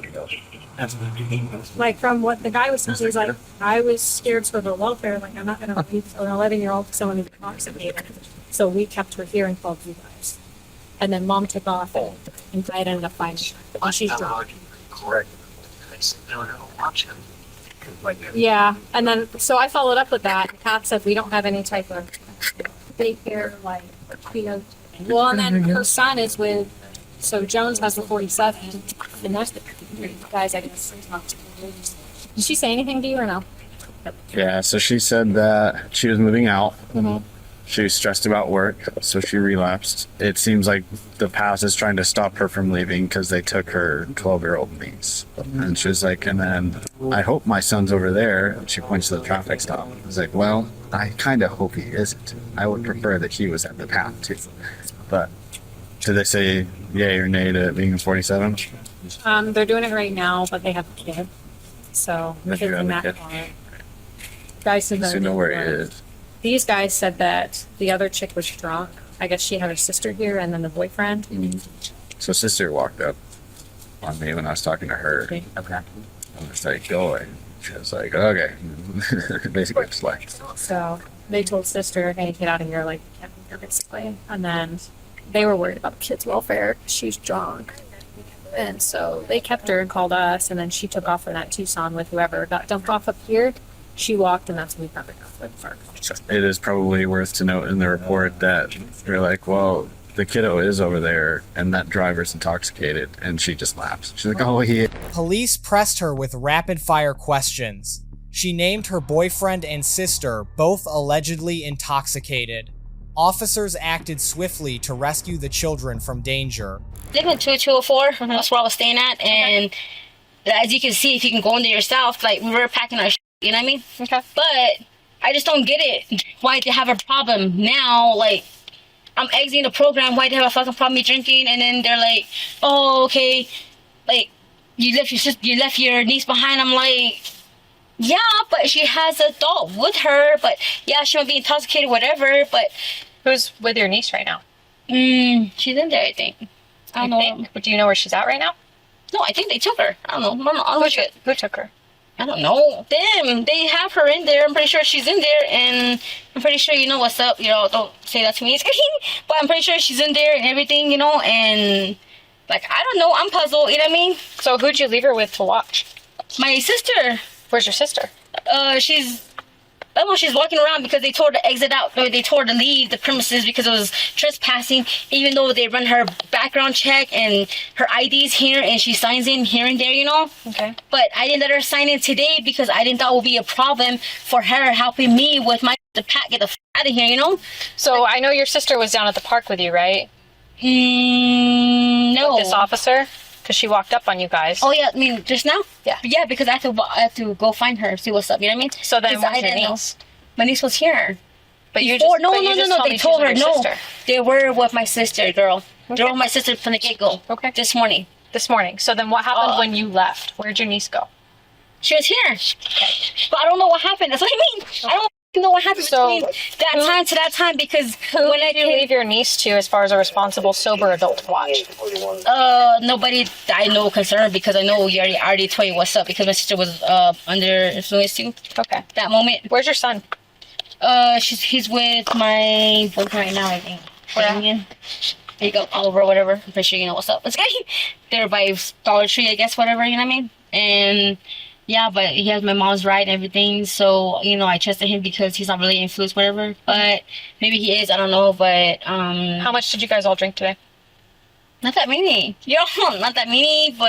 Like from what the guy was saying, he's like, I was scared for her welfare. Like, I'm not going to leave an 11-year-old someone who's intoxicated. So we kept her here and called you guys. And then mom took off and I ended up finding her. And she's drunk. Correct. Yeah. And then, so I followed up with that. Pat said we don't have any type of daycare, like, you know. Well, and then her son is with, so Jones has the 47, and that's the guys, I guess. Did she say anything to you or no? Yeah, so she said that she was moving out. Mhm. She was stressed about work, so she relapsed. It seems like the past is trying to stop her from leaving because they took her 12-year-old niece. And she was like, and then I hope my son's over there. And she points to the traffic stop. I was like, well, I kind of hope he isn't. I would prefer that he was at the path too. But did they say yay or nay to being a 47? They're doing it right now, but they have a kid. So, They do kids have in a that kid. car. Guys said So you know where he is. These guys said that the other chick was drunk. I guess she had her sister here and then the boyfriend. So sister walked up on me when I was talking to her. Okay. I was like, go away. She was like, okay. Basically just like. So they told sister, hey, get out of here, like, get here, basically. And then they were worried about the kid's welfare. She's drunk. And so they kept her and called us, and then she took off in that Tucson with whoever got dumped off up here. she walked, and that's when we found her down by the park. It is probably worth to note in the report that they're like, well, the kiddo is over there and that driver's intoxicated, and she just laughs. She's like, oh, he... Police pressed her with rapid-fire questions. She named her boyfriend and sister, both allegedly intoxicated. Officers acted swiftly to rescue the children from danger. I live in 2204. That's where I was staying at, and as you can see, if you can go in there yourself, like, we were packing our shit, you know what I mean? Okay. But I just don't get it. Why they have a problem now? Like, I'm exiting the program. Why they have a fucking problem me drinking? And then they're like, oh, okay, like, you left your sister, you left your niece behind. I'm like, yeah, but she has an adult with her. But yeah, she might be intoxicated, whatever. But who's with your niece right now? She's in there, I think. I don't know. But do you know where she's at right now? No, I think they took her. I don't know. I don't know. Who took her? I don't know. Them. They have her in there. I'm pretty sure she's in there, and I'm pretty sure you know what's up. You know, don't say that to me. But I'm pretty sure she's in there and everything, you know, and like, I don't know. I'm puzzled, you know what I mean? So who'd you leave her with to watch? My sister. Where's your sister? I don't know, she's walking around because they told her to exit out, or they told her to leave the premises because it was trespassing, even though they run her background check and her ID's here and she signs in here and there, you know? Okay. But I didn't let her sign in today because I didn't thought it would be a problem for her helping me with my the pack, get the out of here, you know? So I know your sister was down at the park with you, right? No. With this officer? Because she walked up on you guys. Oh, yeah, I mean, just now? Yeah. Yeah, because I have to go find her, see what's up, you know what I mean? So then I your niece? My niece was here. But you Before, just, they told her, no, they were with my sister, girl. They were with my sister from the get-go. Okay. This morning. This morning. So then what happened when you left? Where'd your niece go? She was here. But I don't know what happened. That's what I mean. I don't know what happened between that time to that time, because when did you leave your niece to as far as a responsible, sober adult to watch? Nobody I know concerned, because I know you already told you what's up, because my sister was under influence too. Okay. That moment. Where's your son? He's with my boyfriend right now, I think. Where? There you go, Oliver, whatever. I'm pretty sure you know what's up. This guy, they're by Dollar Tree, I guess, whatever, you know what I mean? And yeah, but he has my mom's right and everything, so, you know, I trusted him because he's not really influenced, whatever. But maybe he is, I don't know, but how much did you guys all drink today? Not that many. Not that many, but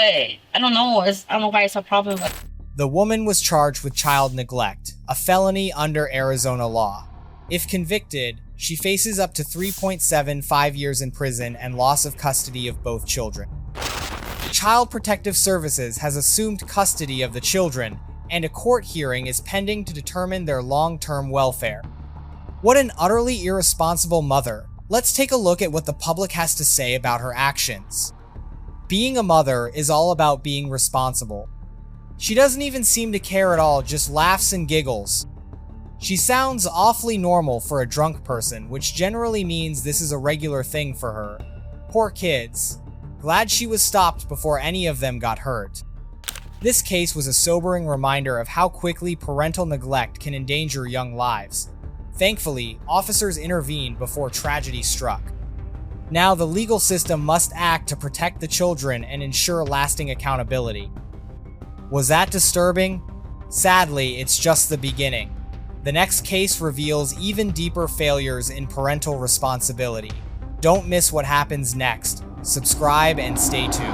I don't know. I don't know why it's a problem. But The woman was charged with child neglect, a felony under Arizona law. If convicted, she faces up to 3.75 years in prison and loss of custody of both children. Child Protective Services has assumed custody of the children, and a court hearing is pending to determine their long-term welfare. What an utterly irresponsible mother. Let's take a look at what the public has to say about her actions. Being a mother is all about being responsible. She doesn't even seem to care at all, just laughs and giggles. She sounds awfully normal for a drunk person, which generally means this is a regular thing for her. Poor kids. Glad she was stopped before any of them got hurt. This case was a sobering reminder of how quickly parental neglect can endanger young lives. Thankfully, officers intervened before tragedy struck. Now the legal system must act to protect the children and ensure lasting accountability. Was that disturbing? Sadly, it's just the beginning. The next case reveals even deeper failures in parental responsibility. Don't miss what happens next. Subscribe and stay tuned.